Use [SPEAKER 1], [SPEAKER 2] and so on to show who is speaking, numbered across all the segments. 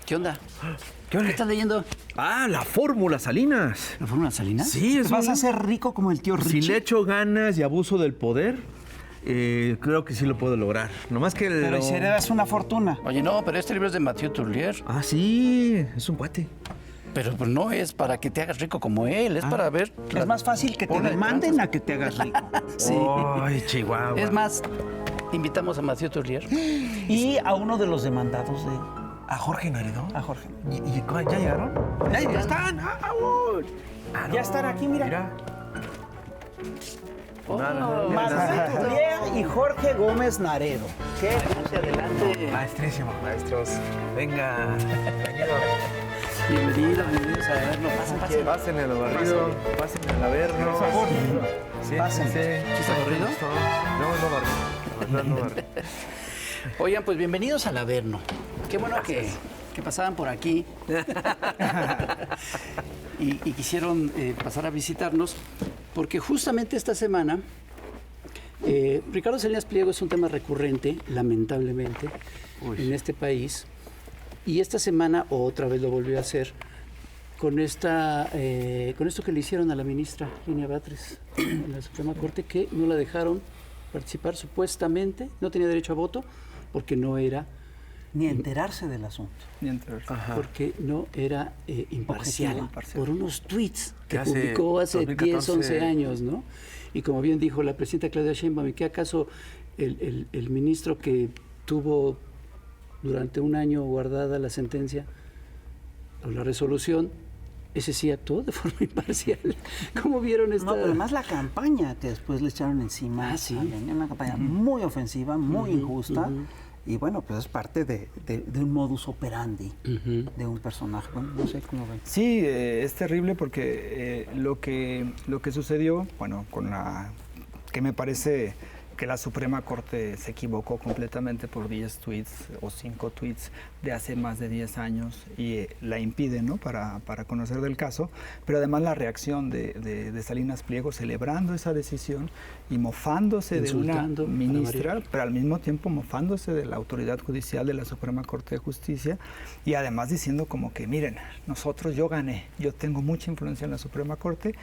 [SPEAKER 1] ¿Qué onda?
[SPEAKER 2] ¿Qué onda?
[SPEAKER 1] ¿Qué estás leyendo?
[SPEAKER 2] Ah, la fórmula Salinas.
[SPEAKER 1] ¿La fórmula Salinas?
[SPEAKER 2] Sí, es
[SPEAKER 1] ¿Vas a ser rico como el tío Richie?
[SPEAKER 2] Si le echo ganas y abuso del poder, creo que sí lo puedo lograr. Nomás que...
[SPEAKER 3] Pero ¿y si heredas una fortuna?
[SPEAKER 1] Oye, no, pero este libro es de Mathieu Tourlier.
[SPEAKER 2] Ah, sí, es un cuate.
[SPEAKER 1] Pero pues, no es para que te hagas rico como él, es para ver...
[SPEAKER 3] Es más fácil que te demanden a que te hagas rico.
[SPEAKER 1] Sí.
[SPEAKER 2] Ay, Chihuahua.
[SPEAKER 1] Es más, invitamos a Mathieu Tourlier.
[SPEAKER 3] Y a uno de los demandados de...
[SPEAKER 2] ¿A Jorge Naredó?
[SPEAKER 3] A Jorge.
[SPEAKER 2] ¿Y ya llegaron? ¡Ya están!
[SPEAKER 3] Ya están aquí, mira. Mathieu Tourlier y Jorge Gómez Naredo.
[SPEAKER 1] ¿Qué? Puse adelante.
[SPEAKER 2] Maestrísimo. Maestros. Venga.
[SPEAKER 1] Bienvenidos a vernos. Pasen.
[SPEAKER 2] Pasen el barrido, pasen el averno.
[SPEAKER 3] Por favor.
[SPEAKER 2] Sí,
[SPEAKER 3] Pasen.
[SPEAKER 2] sí.
[SPEAKER 1] ¿Sí está aburrido?
[SPEAKER 2] No barrido. No barrido.
[SPEAKER 1] Oigan, pues bienvenidos al Averno. Qué bueno que pasaban por aquí y quisieron pasar a visitarnos, porque justamente esta semana Ricardo Salinas Pliego es un tema recurrente, lamentablemente, en este país, y esta semana otra vez lo volvió a hacer con esto que le hicieron a la ministra Línea Batres en la Suprema Corte, que no la dejaron participar supuestamente, no tenía derecho a voto, porque no era...
[SPEAKER 3] Ni enterarse del asunto.
[SPEAKER 1] Porque no era imparcial, por unos tweets que
[SPEAKER 2] hace
[SPEAKER 1] publicó hace
[SPEAKER 2] 2014.
[SPEAKER 1] 10, 11 años, ¿no? Y como bien dijo la presidenta Claudia Sheinbaum, ¿y qué acaso el ministro que tuvo durante un año guardada la sentencia o la resolución, ese sí actuó de forma imparcial? ¿Cómo vieron esta...?
[SPEAKER 3] No, pero además la campaña que después le echaron encima.
[SPEAKER 1] Ah, sí.
[SPEAKER 3] Una campaña muy ofensiva, muy injusta. Y bueno, pues es parte de un modus operandi de un personaje. Bueno, no sé cómo ven.
[SPEAKER 4] Sí, es terrible porque lo que sucedió, bueno, que me parece que la Suprema Corte se equivocó completamente por 10 tweets o 5 tweets de hace más de 10 años y la impide, ¿no?, para conocer del caso, pero además la reacción de Salinas Pliego celebrando esa decisión y mofándose de una ministra, pero al mismo tiempo mofándose de la autoridad judicial de la Suprema Corte de Justicia y además diciendo como que, miren, yo gané, yo tengo mucha influencia en la Suprema Corte,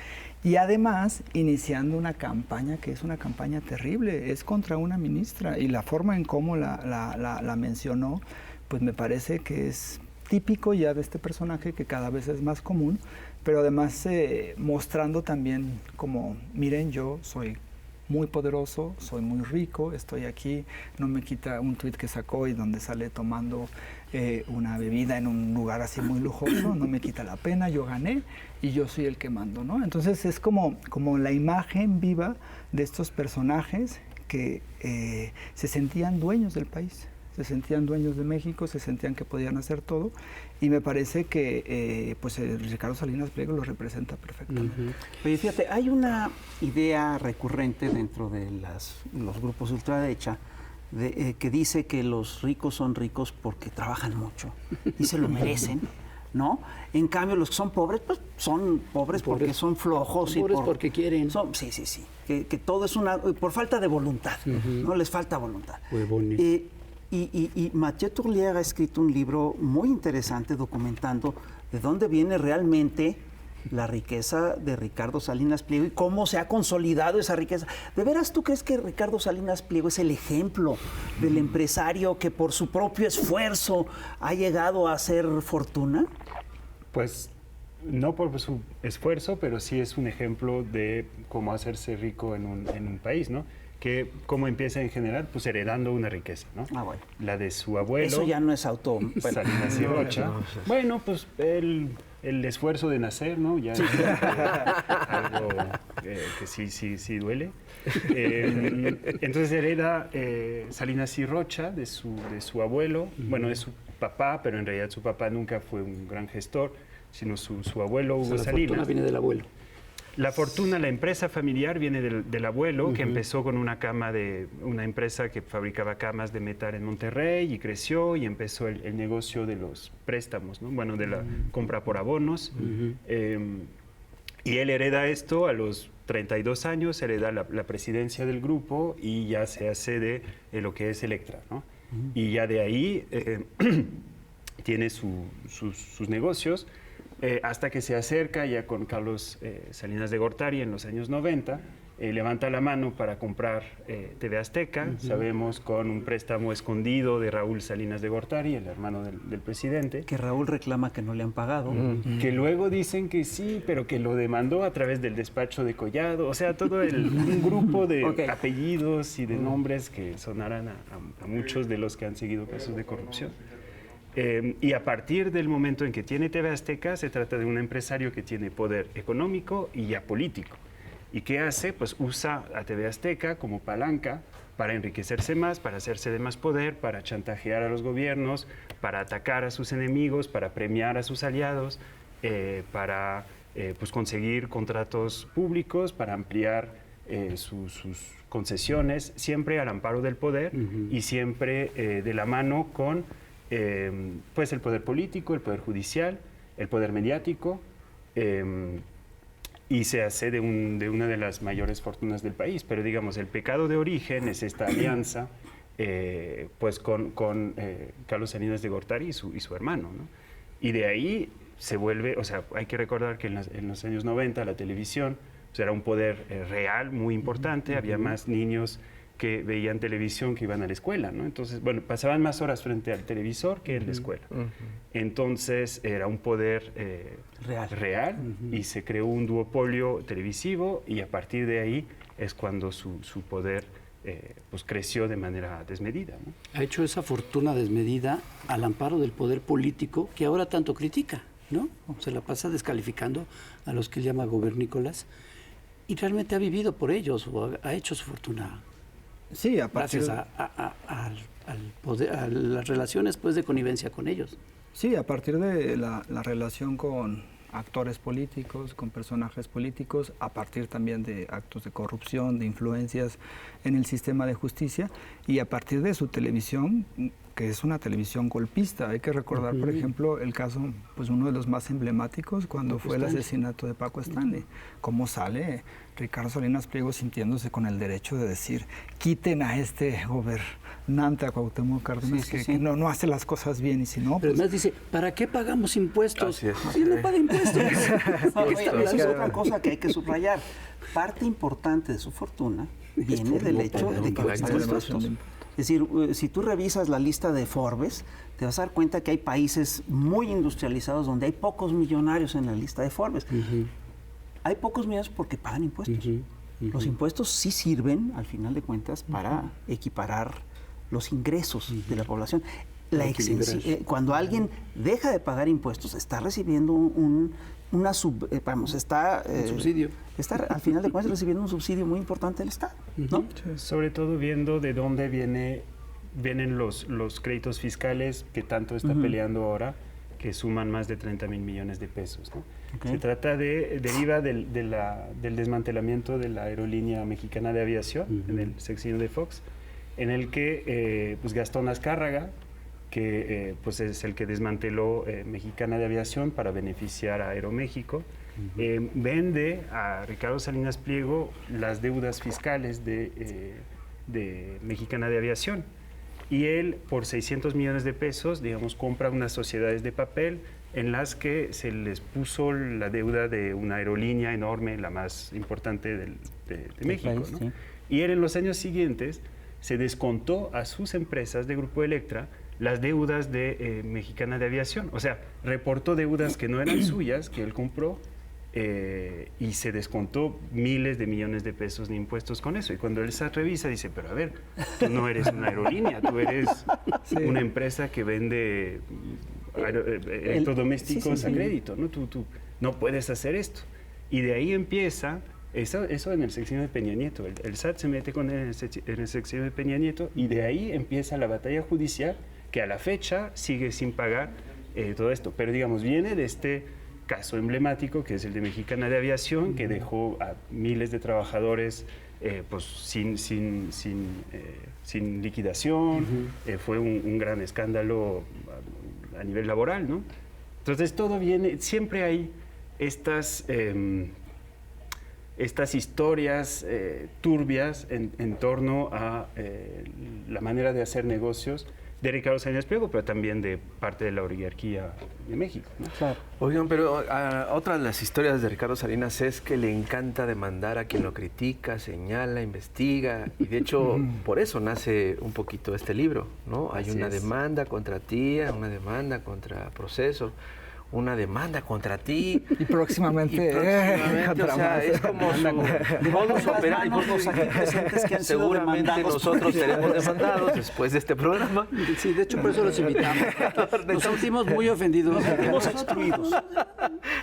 [SPEAKER 4] y además iniciando una campaña que es una campaña terrible, es contra una ministra, y la forma en cómo la mencionó, pues me parece que es típico ya de este personaje, que cada vez es más común, pero además mostrando también como, miren, yo soy muy poderoso, soy muy rico, estoy aquí, no me quita un tuit que sacó y donde sale tomando una bebida en un lugar así muy lujoso, no me quita la pena, yo gané y yo soy el que mando, ¿no? Entonces es como la imagen viva de estos personajes que se sentían dueños del país, se sentían dueños de México, se sentían que podían hacer todo, y me parece que Ricardo Salinas Pliego lo representa perfectamente.
[SPEAKER 3] Oye, fíjate, hay una idea recurrente dentro de los grupos ultraderecha que dice que los ricos son ricos porque trabajan mucho y se lo merecen, ¿no? En cambio, los que son pobres, pues son pobres porque son flojos.
[SPEAKER 1] Son pobres porque quieren.
[SPEAKER 3] Sí. Que todo es por falta de voluntad, ¿no? Les falta voluntad.
[SPEAKER 1] Huevones.
[SPEAKER 3] Y Mathieu Tourlier ha escrito un libro muy interesante documentando de dónde viene realmente la riqueza de Ricardo Salinas Pliego y cómo se ha consolidado esa riqueza. ¿De veras tú crees que Ricardo Salinas Pliego es el ejemplo del empresario que por su propio esfuerzo ha llegado a hacer fortuna?
[SPEAKER 5] Pues no por su esfuerzo, pero sí es un ejemplo de cómo hacerse rico en un país, ¿no? Que cómo empieza en general, pues heredando una riqueza, ¿no?
[SPEAKER 3] Ah, bueno.
[SPEAKER 5] La de su abuelo.
[SPEAKER 3] Eso ya no es
[SPEAKER 5] Salinas y Rocha. Bueno, pues el esfuerzo de nacer, ¿no? Ya es algo que sí duele. Entonces hereda Salinas y Rocha de su abuelo, bueno, de su papá, pero en realidad su papá nunca fue un gran gestor, sino su abuelo Hugo
[SPEAKER 1] La
[SPEAKER 5] Salinas.
[SPEAKER 1] fortuna viene del abuelo.
[SPEAKER 5] La fortuna, la empresa familiar viene del abuelo, que empezó con una empresa que fabricaba camas de metal en Monterrey y creció y empezó el negocio de los préstamos, ¿no? Bueno, de la compra por abonos. Y él hereda esto a los 32 años, hereda la presidencia del grupo y ya se hace de lo que es Electra, ¿no? Y ya de ahí tiene sus negocios, hasta que se acerca ya con Carlos Salinas de Gortari en los años 90, levanta la mano para comprar TV Azteca, sabemos con un préstamo escondido de Raúl Salinas de Gortari, el hermano del presidente.
[SPEAKER 3] Que Raúl reclama que no le han pagado.
[SPEAKER 5] Que luego dicen que sí, pero que lo demandó a través del despacho de Collado, o sea, todo un grupo de apellidos y de nombres que sonarán a muchos de los que han seguido casos de corrupción. Y a partir del momento en que tiene TV Azteca, se trata de un empresario que tiene poder económico y ya político. ¿Y qué hace? Pues usa a TV Azteca como palanca para enriquecerse más, para hacerse de más poder, para chantajear a los gobiernos, para atacar a sus enemigos, para premiar a sus aliados, para pues conseguir contratos públicos, para ampliar sus concesiones, siempre al amparo del poder y siempre de la mano con pues el poder político, el poder judicial, el poder mediático, y se hace de una de las mayores fortunas del país. Pero digamos, el pecado de origen es esta alianza pues con Carlos Salinas de Gortari y su hermano, ¿no? Y de ahí se vuelve, o sea, hay que recordar que en los años 90 la televisión pues, era un poder real muy importante, había más niños que veían televisión que iban a la escuela, ¿no? Entonces, bueno, pasaban más horas frente al televisor que en la escuela. Entonces, era un poder real y se creó un duopolio televisivo y a partir de ahí es cuando su poder pues creció de manera desmedida, ¿no?
[SPEAKER 1] Ha hecho esa fortuna desmedida al amparo del poder político que ahora tanto critica, ¿no? Se la pasa descalificando a los que él llama gobernícolas y realmente ha vivido por ellos o ha hecho su fortuna.
[SPEAKER 4] Sí, a partir
[SPEAKER 1] Gracias al poder, a las relaciones pues, de connivencia con ellos.
[SPEAKER 4] Sí, a partir de la relación con actores políticos, con personajes políticos, a partir también de actos de corrupción, de influencias en el sistema de justicia y a partir de su televisión, que es una televisión golpista. Hay que recordar, por ejemplo, el caso, pues uno de los más emblemáticos, cuando fue el asesinato de Paco Stanley. Cómo sale Ricardo Salinas Pliego sintiéndose con el derecho de decir, quiten a este gobernante, a Cuauhtémoc Cárdenas, que no hace las cosas bien y si no...
[SPEAKER 1] Pero
[SPEAKER 4] pues,
[SPEAKER 1] además dice, ¿para qué pagamos impuestos? Si no paga impuestos.
[SPEAKER 3] Esa es otra cosa que hay que subrayar. Parte importante de su fortuna viene del hecho de que paga impuestos. Es decir, si tú revisas la lista de Forbes, te vas a dar cuenta que hay países muy industrializados donde hay pocos millonarios en la lista de Forbes. Hay pocos millonarios porque pagan impuestos. Los impuestos sí sirven, al final de cuentas, para equiparar los ingresos de la población. Cuando alguien deja de pagar impuestos, está recibiendo un
[SPEAKER 1] subsidio.
[SPEAKER 3] Está, al final de cuentas, recibiendo un subsidio muy importante del Estado, ¿no?
[SPEAKER 5] Sobre todo viendo de dónde vienen los créditos fiscales que tanto está peleando ahora, que suman más de 30,000 millones de pesos, ¿no? Se trata deriva del desmantelamiento de la aerolínea mexicana de aviación en el sexenio de Fox, en el que pues Gastón Azcárraga, que pues es el que desmanteló Mexicana de Aviación para beneficiar a Aeroméxico, vende a Ricardo Salinas Pliego las deudas fiscales de Mexicana de Aviación. Y él, por 600 millones de pesos, digamos, compra unas sociedades de papel en las que se les puso la deuda de una aerolínea enorme, la más importante de México, país, ¿no? Sí. Y él en los años siguientes se descontó a sus empresas de Grupo Electra las deudas de Mexicana de Aviación. O sea, reportó deudas que no eran suyas, que él compró, y se descontó miles de millones de pesos de impuestos con eso. Y cuando él se revisa, dice, pero a ver, tú no eres una aerolínea, tú eres una empresa que vende electrodomésticos a crédito, ¿no? Tú no puedes hacer esto. Y de ahí empieza, eso en el sexenio de Peña Nieto, el SAT se mete en el sexenio de Peña Nieto y de ahí empieza la batalla judicial que a la fecha sigue sin pagar todo esto. Pero digamos, viene de este caso emblemático que es el de Mexicana de Aviación, que dejó a miles de trabajadores pues sin liquidación, fue un gran escándalo a nivel laboral, ¿no? Entonces todo viene, siempre hay estas historias turbias en torno a la manera de hacer negocios de Ricardo Salinas Pliego, pero también de parte de la oligarquía de México, ¿no?
[SPEAKER 3] Claro.
[SPEAKER 6] Oigan, pero otra de las historias de Ricardo Salinas es que le encanta demandar a quien lo critica, señala, investiga, y de hecho por eso nace un poquito este libro, ¿no? Hay una demanda contra ti, una demanda contra Proceso, una demanda contra ti.
[SPEAKER 4] Y próximamente,
[SPEAKER 6] O sea, es como su modus operandi.
[SPEAKER 3] Los aquí presentes que han sido
[SPEAKER 6] Seguramente
[SPEAKER 3] demandados
[SPEAKER 6] nosotros
[SPEAKER 3] por-
[SPEAKER 6] seremos demandados después de este programa.
[SPEAKER 1] Sí, de hecho por eso los invitamos. Nos sentimos muy ofendidos.
[SPEAKER 3] Hemos excluidos.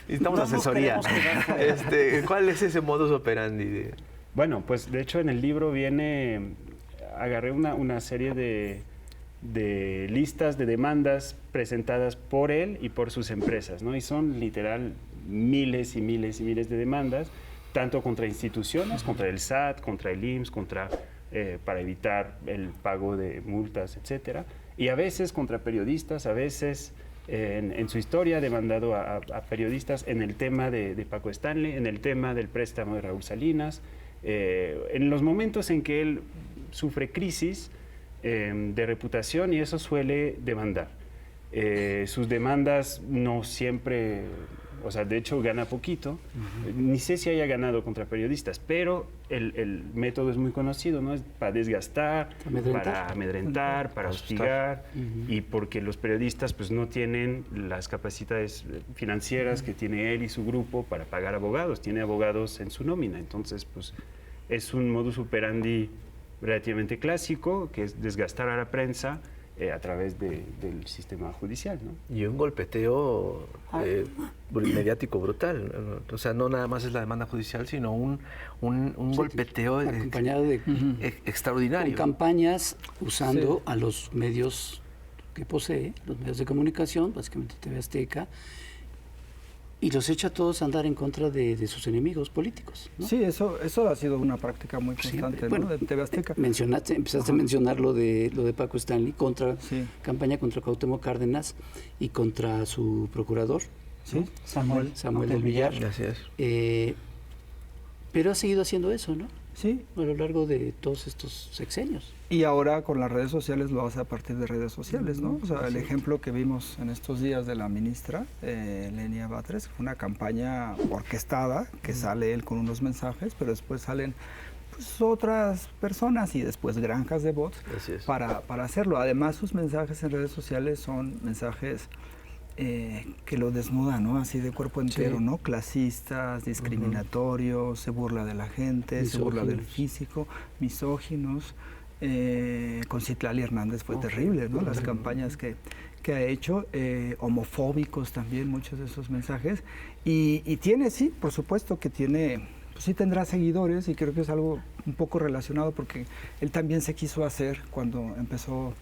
[SPEAKER 6] Necesitamos
[SPEAKER 3] No nos
[SPEAKER 6] asesoría.
[SPEAKER 3] queremos quedar
[SPEAKER 6] ¿Cuál es ese modus operandi?
[SPEAKER 5] Bueno, pues de hecho en el libro agarré una serie de listas de demandas presentadas por él y por sus empresas, ¿no? Y son literal miles y miles y miles de demandas, tanto contra instituciones, contra el SAT, contra el IMSS, para evitar el pago de multas, etcétera, y a veces contra periodistas, a veces en su historia ha demandado a periodistas en el tema de Paco Stanley, en el tema del préstamo de Raúl Salinas, en los momentos en que él sufre crisis de reputación, y eso suele demandar. Sus demandas no siempre, o sea, de hecho gana poquito, ni sé si haya ganado contra periodistas, pero el método es muy conocido, ¿no? Es para desgastar, para amedrentar, para hostigar, y porque los periodistas pues no tienen las capacidades financieras que tiene él y su grupo para pagar abogados, tiene abogados en su nómina, entonces pues es un modus operandi relativamente clásico, que es desgastar a la prensa a través del sistema judicial, ¿no?
[SPEAKER 6] Y un golpeteo mediático brutal. O sea, no nada más es la demanda judicial, sino un golpeteo
[SPEAKER 1] Acompañado de
[SPEAKER 6] extraordinario.
[SPEAKER 1] con campañas usando a los medios que posee, los medios de comunicación, básicamente TV Azteca, y los echa a todos a andar en contra de sus enemigos políticos, ¿no?
[SPEAKER 4] Sí, eso ha sido una práctica muy constante, ¿no?
[SPEAKER 1] Bueno,
[SPEAKER 4] De TV Azteca.
[SPEAKER 1] Empezaste a mencionar lo de Paco Stanley,
[SPEAKER 4] Sí.
[SPEAKER 1] campaña contra Cuauhtémoc Cárdenas y contra su procurador,
[SPEAKER 4] Sí,
[SPEAKER 1] ¿no? Samuel del Villar.
[SPEAKER 6] Gracias.
[SPEAKER 1] Pero ha seguido haciendo eso, ¿no?
[SPEAKER 4] Sí,
[SPEAKER 1] A lo largo de todos estos sexenios.
[SPEAKER 4] y ahora con las redes sociales lo hace a partir de redes sociales, ¿no? O sea, el ejemplo que vimos en estos días de la ministra, Lenia Batres, fue una campaña orquestada, que sale él con unos mensajes, pero después salen pues, otras personas y después granjas de bots
[SPEAKER 6] Así es.
[SPEAKER 4] para hacerlo. Además, sus mensajes en redes sociales son mensajes que lo desnudan, ¿no? Así de cuerpo entero, ¿no? Clasistas, discriminatorios, se burla de la gente, se burla del
[SPEAKER 1] Misóginos.
[SPEAKER 4] físico, misóginos. Con Citlali Hernández fue terrible, ¿no? Las campañas que ha hecho, homofóbicos también, muchos de esos mensajes. Y tiene, sí, por supuesto que tiene, pues sí tendrá seguidores, y creo que es algo un poco relacionado porque él también se quiso hacer cuando empezó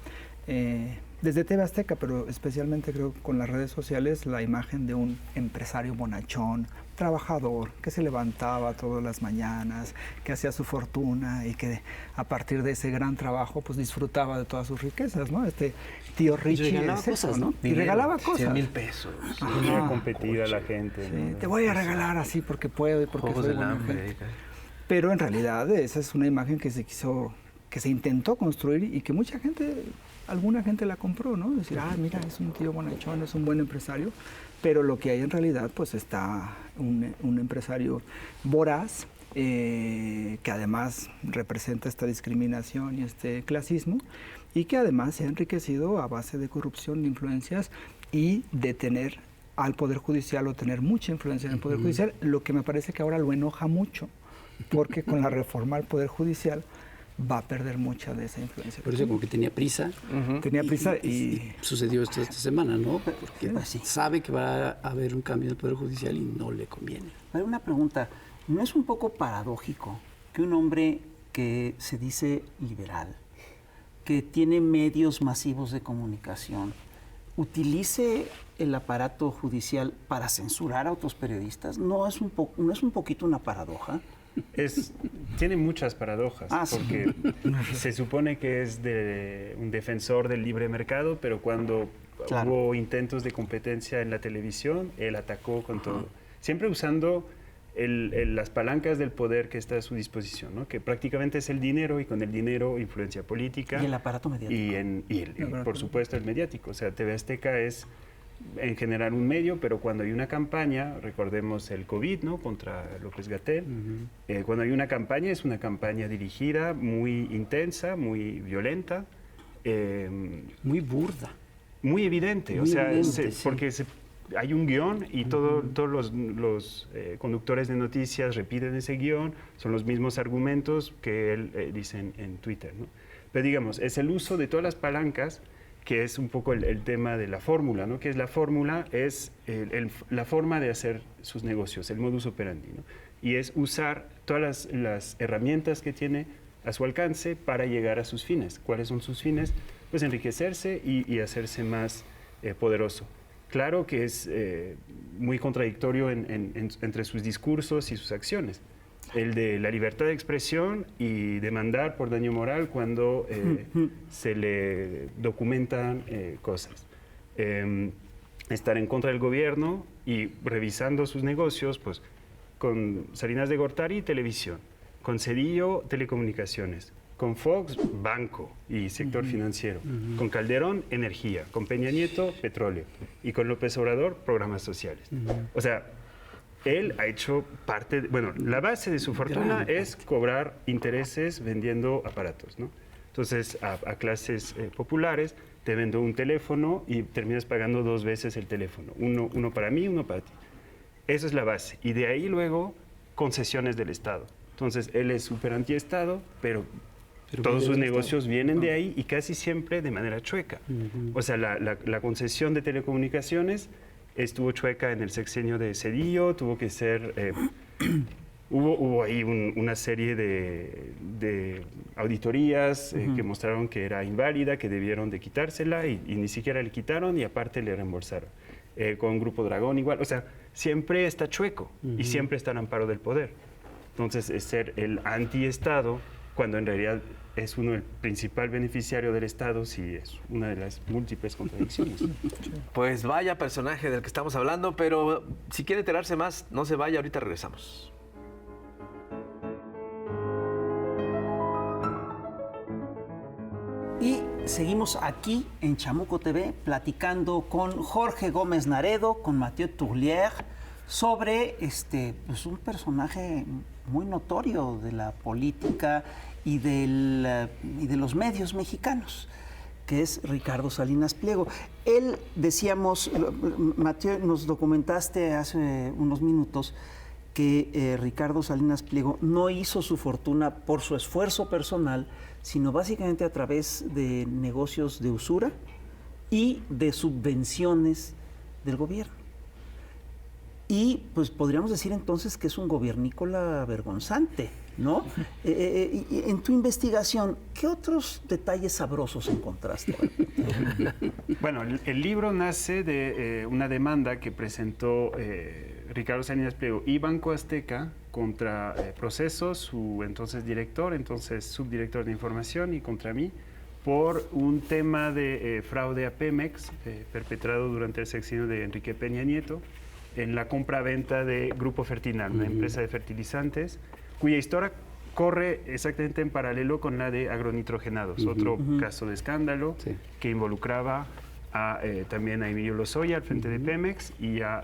[SPEAKER 4] desde TV Azteca, pero especialmente creo con las redes sociales, la imagen de un empresario bonachón, trabajador, que se levantaba todas las mañanas, que hacía su fortuna y que a partir de ese gran trabajo pues disfrutaba de todas sus riquezas, ¿no? Este tío Richie
[SPEAKER 1] regalaba
[SPEAKER 4] es eso,
[SPEAKER 1] cosas, ¿no?
[SPEAKER 4] Y regalaba cosas.
[SPEAKER 6] 100,000 pesos.
[SPEAKER 5] Venía a competir a la gente,
[SPEAKER 4] Sí,
[SPEAKER 5] ¿no?
[SPEAKER 4] te voy a regalar así porque puedo y porque
[SPEAKER 6] Juegos
[SPEAKER 4] soy
[SPEAKER 6] del
[SPEAKER 4] buena
[SPEAKER 6] hambre.
[SPEAKER 4] gente. Pero en realidad esa es una imagen que se intentó construir y que alguna gente la compró, ¿no? Decir, mira, es un tío bonachón, es un buen empresario, pero lo que hay en realidad, pues está un empresario voraz, que además representa esta discriminación y este clasismo, y que además se ha enriquecido a base de corrupción, de influencias y de tener al Poder Judicial o tener mucha influencia en el Poder Judicial, lo que me parece que ahora lo enoja mucho, porque con la reforma al Poder Judicial va a perder mucha de esa influencia.
[SPEAKER 1] Por eso como que tenía prisa.
[SPEAKER 4] Tenía prisa y
[SPEAKER 1] Sucedió esto esta semana, ¿no? Porque sabe que va a haber un cambio en el Poder Judicial y no le conviene.
[SPEAKER 3] Pero una pregunta, ¿no es un poco paradójico que un hombre que se dice liberal, que tiene medios masivos de comunicación, utilice el aparato judicial para censurar a otros periodistas? ¿No es un poquito una paradoja?
[SPEAKER 5] Tiene muchas paradojas,
[SPEAKER 3] Sí.
[SPEAKER 5] porque se supone que es un defensor del libre mercado, pero cuando
[SPEAKER 3] Claro.
[SPEAKER 5] hubo intentos de competencia en la televisión, él atacó con todo. Siempre usando las palancas del poder que está a su disposición, ¿no? Que prácticamente es el dinero, y con el dinero influencia política.
[SPEAKER 3] Y el aparato mediático.
[SPEAKER 5] Y por supuesto el mediático. O sea, TV Azteca es en general un medio, pero cuando hay una campaña, recordemos el COVID, ¿no? Contra López-Gatell, cuando hay una campaña, es una campaña dirigida, muy intensa, muy violenta.
[SPEAKER 1] Muy burda.
[SPEAKER 5] Muy evidente,
[SPEAKER 1] Muy
[SPEAKER 5] o sea,
[SPEAKER 1] evidente, sí.
[SPEAKER 5] porque hay un guión y todos los conductores de noticias repiten ese guión, son los mismos argumentos que él dice en Twitter, ¿no? Pero digamos, es el uso de todas las palancas, que es un poco el tema de la fórmula, ¿no? Que es la fórmula, es la forma de hacer sus negocios, el modus operandi, ¿no? Y es usar todas las herramientas que tiene a su alcance para llegar a sus fines. ¿Cuáles son sus fines? Pues enriquecerse y hacerse más poderoso. Claro que es muy contradictorio entre sus discursos y sus acciones. El de la libertad de expresión y demandar por daño moral cuando se le documentan cosas. Estar en contra del gobierno y revisando sus negocios, pues con Salinas de Gortari, televisión, con Cedillo, telecomunicaciones, con Fox, banco y sector financiero, con Calderón, energía, con Peña Nieto, petróleo, y con López Obrador, programas sociales. O sea, él ha hecho parte, la base de su fortuna es cobrar intereses vendiendo aparatos, ¿no? Entonces, a clases populares te vendo un teléfono y terminas pagando 2 veces el teléfono, uno para mí, uno para ti. Esa es la base. Y de ahí luego, concesiones del Estado. Entonces, él es súper anti-Estado, pero todos sus negocios vienen de ahí y casi siempre de manera chueca. O sea, la concesión de telecomunicaciones estuvo chueca en el sexenio de Cedillo, tuvo que ser... hubo ahí una serie de auditorías que mostraron que era inválida, que debieron de quitársela y ni siquiera le quitaron y aparte le reembolsaron. Con Grupo Dragón igual, o sea, siempre está chueco y siempre está al amparo del poder. Entonces, es ser el anti-Estado cuando en realidad es uno el principal beneficiario del Estado, sí es una de las múltiples contradicciones.
[SPEAKER 6] Pues vaya personaje del que estamos hablando, pero si quiere enterarse más, no se vaya, ahorita regresamos.
[SPEAKER 3] Y seguimos aquí en Chamuco TV platicando con Jorge Gómez Naredo, con Mathieu Tourlière, sobre pues un personaje muy notorio de la política y de los medios mexicanos, que es Ricardo Salinas Pliego. Él, decíamos, Mathieu, nos documentaste hace unos minutos que Ricardo Salinas Pliego no hizo su fortuna por su esfuerzo personal, sino básicamente a través de negocios de usura y de subvenciones del gobierno. Y pues podríamos decir entonces que es un gobiernícola vergonzante, ¿no? En tu investigación, ¿qué otros detalles sabrosos encontraste?
[SPEAKER 5] Bueno, el libro nace de una demanda que presentó Ricardo Salinas Pliego y Banco Azteca contra Proceso, su entonces director, entonces subdirector de información, y contra mí, por un tema de fraude a Pemex perpetrado durante el sexenio de Enrique Peña Nieto en la compra-venta de Grupo Fertinal, una empresa de fertilizantes, cuya historia corre exactamente en paralelo con la de agronitrogenados, otro caso de escándalo que involucraba también a Emilio Lozoya al frente de Pemex y a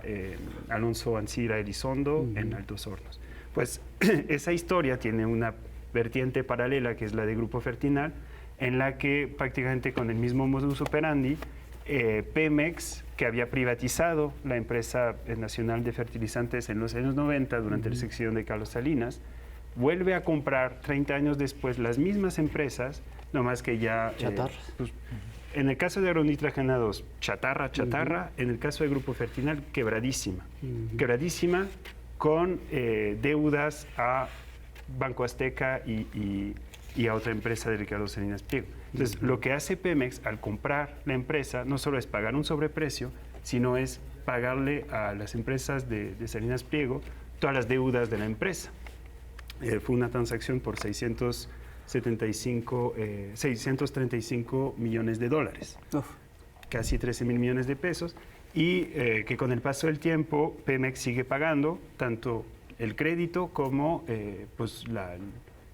[SPEAKER 5] Alonso Ancira Elizondo en Altos Hornos. Pues esa historia tiene una vertiente paralela, que es la de Grupo Fertinal, en la que prácticamente con el mismo modus operandi, Pemex, que había privatizado la empresa nacional de fertilizantes en los años 90 durante el sexenio de Carlos Salinas, vuelve a comprar 30 años después las mismas empresas, no más que ya... pues, en el caso de agronitrogenados, chatarra, en el caso de Grupo Fertinal, quebradísima. Quebradísima con deudas a Banco Azteca y a otra empresa de Ricardo Salinas Pliego. Entonces, lo que hace Pemex al comprar la empresa no solo es pagar un sobreprecio, sino es pagarle a las empresas de Salinas Pliego todas las deudas de la empresa. Fue una transacción por 635 millones de dólares, casi 13,000 millones de pesos, y que con el paso del tiempo Pemex sigue pagando tanto el crédito como pues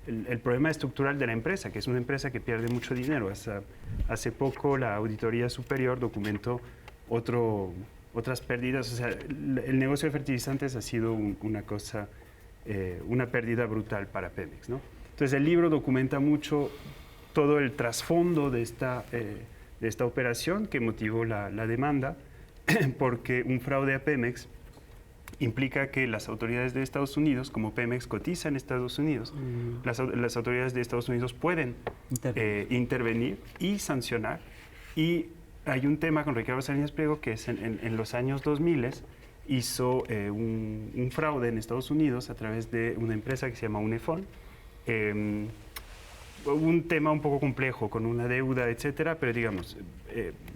[SPEAKER 5] el problema estructural de la empresa, que es una empresa que pierde mucho dinero. Hace poco la Auditoría Superior documentó otras pérdidas. O sea, el negocio de fertilizantes ha sido una pérdida brutal para Pemex, ¿no? Entonces el libro documenta mucho todo el trasfondo de esta operación que motivó la demanda, porque un fraude a Pemex implica que las autoridades de Estados Unidos, como Pemex cotiza en Estados Unidos, las autoridades de Estados Unidos pueden intervenir y sancionar. Y hay un tema con Ricardo Salinas Pliego que es en los años 2000 hizo un fraude en Estados Unidos a través de una empresa que se llama Unifón. Un tema un poco complejo, con una deuda, etcétera, pero digamos,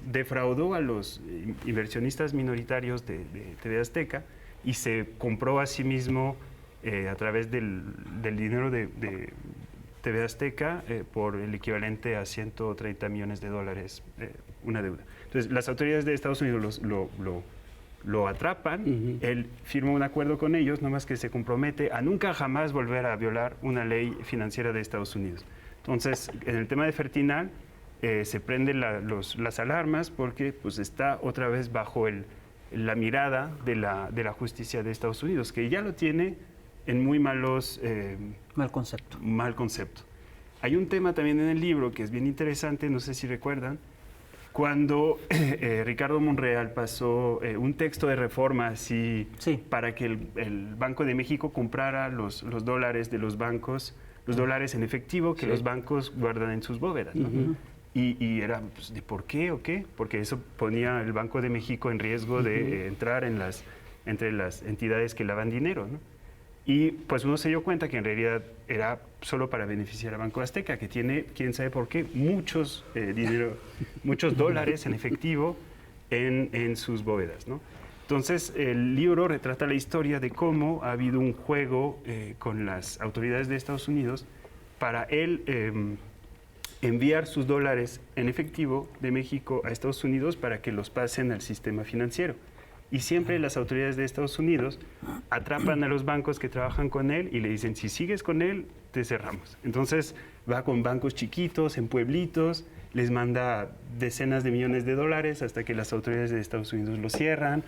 [SPEAKER 5] defraudó a los inversionistas minoritarios de TV Azteca y se compró a sí mismo a través del dinero de TV Azteca por el equivalente a $130 millones una deuda. Entonces, las autoridades de Estados Unidos lo atrapan, él firma un acuerdo con ellos, nomás que se compromete a nunca jamás volver a violar una ley financiera de Estados Unidos. Entonces, en el tema de Fertinal, se prenden las alarmas porque pues, está otra vez bajo la mirada de la justicia de Estados Unidos, que ya lo tiene en muy mal concepto. Hay un tema también en el libro que es bien interesante, no sé si recuerdan, cuando Ricardo Monreal pasó un texto de reforma así, para que el Banco de México comprara los dólares de los bancos, los dólares en efectivo que los bancos guardan en sus bóvedas, ¿no? Y era, pues, ¿de por qué o qué? Porque eso ponía el Banco de México en riesgo de entrar entre las entidades que lavan dinero, ¿no? Y pues uno se dio cuenta que en realidad era solo para beneficiar a Banco Azteca, que tiene, quién sabe por qué, muchos dólares en efectivo en sus bóvedas, ¿no? Entonces, el libro retrata la historia de cómo ha habido un juego con las autoridades de Estados Unidos para él enviar sus dólares en efectivo de México a Estados Unidos para que los pasen al sistema financiero. Y siempre las autoridades de Estados Unidos atrapan a los bancos que trabajan con él y le dicen, si sigues con él, te cerramos. Entonces, va con bancos chiquitos, en pueblitos, les manda decenas de millones de dólares hasta que las autoridades de Estados Unidos lo cierran.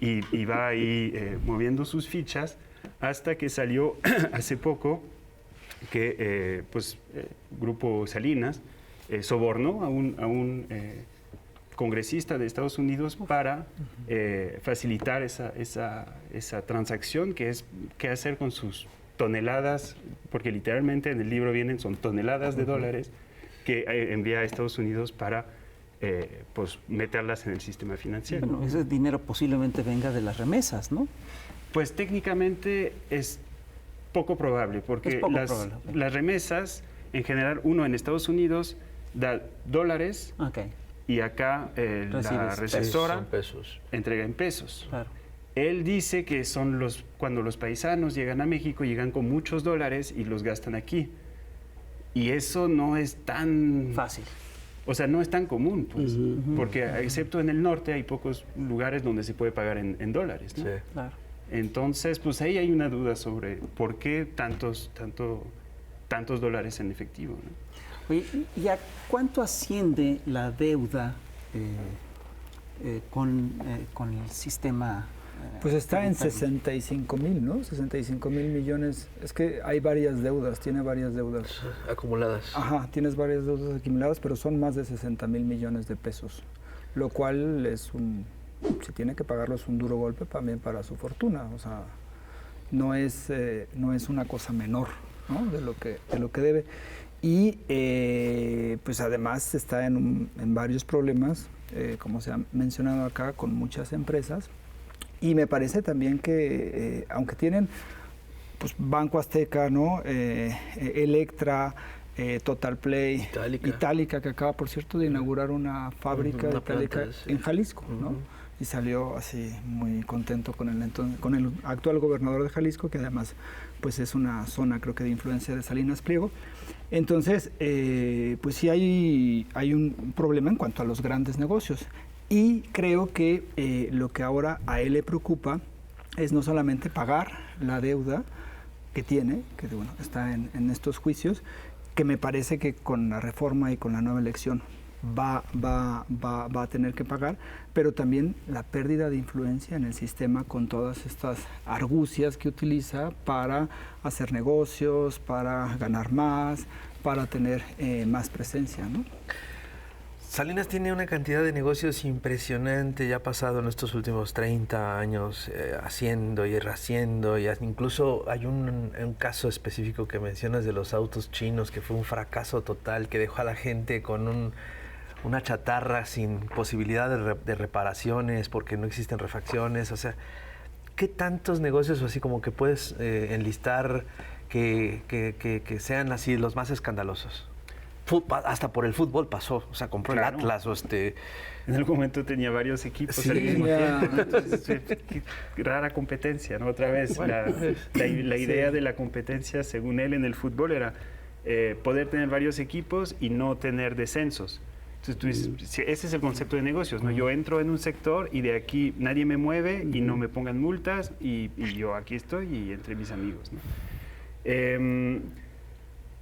[SPEAKER 5] Y va ahí moviendo sus fichas hasta que salió hace poco que Grupo Salinas sobornó a un congresista de Estados Unidos para facilitar esa transacción, que es qué hacer con sus toneladas, porque literalmente en el libro son toneladas de dólares que envía a Estados Unidos para pues meterlas en el sistema financiero.
[SPEAKER 3] Bueno, ese dinero posiblemente venga de las remesas, ¿no?
[SPEAKER 5] Pues técnicamente es poco probable, porque las remesas, en general, uno en Estados Unidos da dólares y acá la recesora entrega en pesos.
[SPEAKER 3] Claro.
[SPEAKER 5] Él dice que cuando los paisanos llegan a México, llegan con muchos dólares y los gastan aquí. Y eso no es tan
[SPEAKER 3] fácil.
[SPEAKER 5] O sea, no es tan común, pues, porque excepto en el norte hay pocos lugares donde se puede pagar en dólares, ¿no?
[SPEAKER 3] Sí. Claro.
[SPEAKER 5] Entonces, pues ahí hay una duda sobre por qué tantos dólares en efectivo, ¿no?
[SPEAKER 3] Oye, ¿y a cuánto asciende la deuda con el sistema?
[SPEAKER 4] Pues está en 65,000, ¿no? 65,000 millones. Es que hay varias deudas, tiene varias deudas.
[SPEAKER 6] Acumuladas.
[SPEAKER 4] Ajá, tienes varias deudas acumuladas, pero son más de 60,000 millones de pesos. Lo cual si tiene que pagarlo, es un duro golpe también para su fortuna. O sea, no es una cosa menor, ¿no? de lo que debe. Y pues además está en varios problemas, como se ha mencionado acá, con muchas empresas. Y me parece también que, aunque tienen pues, Banco Azteca, ¿no? Electra, Total Play, Itálica, que acaba, por cierto, de inaugurar una fábrica Itálica en Jalisco, ¿no? Y salió así muy contento con el actual gobernador de Jalisco, que además pues es una zona, creo que de influencia de Salinas Pliego. Entonces, pues sí hay un problema en cuanto a los grandes negocios. Y creo que lo que ahora a él le preocupa es no solamente pagar la deuda que tiene, que bueno, está en estos juicios, que me parece que con la reforma y con la nueva elección va a tener que pagar, pero también la pérdida de influencia en el sistema con todas estas argucias que utiliza para hacer negocios, para ganar más, para tener más presencia, ¿no?
[SPEAKER 6] Salinas tiene una cantidad de negocios impresionante, ya ha pasado en estos últimos 30 años haciendo y rehaciendo, y incluso hay un caso específico que mencionas de los autos chinos, que fue un fracaso total, que dejó a la gente con una chatarra sin posibilidad de reparaciones porque no existen refacciones. O sea, ¿qué tantos negocios así como que puedes enlistar que sean así los más escandalosos? Hasta por el fútbol pasó, o sea, compró el Atlas o
[SPEAKER 5] En algún momento tenía varios equipos al mismo tiempo. Entonces, qué rara competencia, ¿no? Otra vez, la idea de la competencia, según él, en el fútbol era poder tener varios equipos y no tener descensos. Entonces tú dices, ese es el concepto de negocios, ¿no? Yo entro en un sector y de aquí nadie me mueve y no me pongan multas y yo aquí estoy y entre mis amigos, ¿no?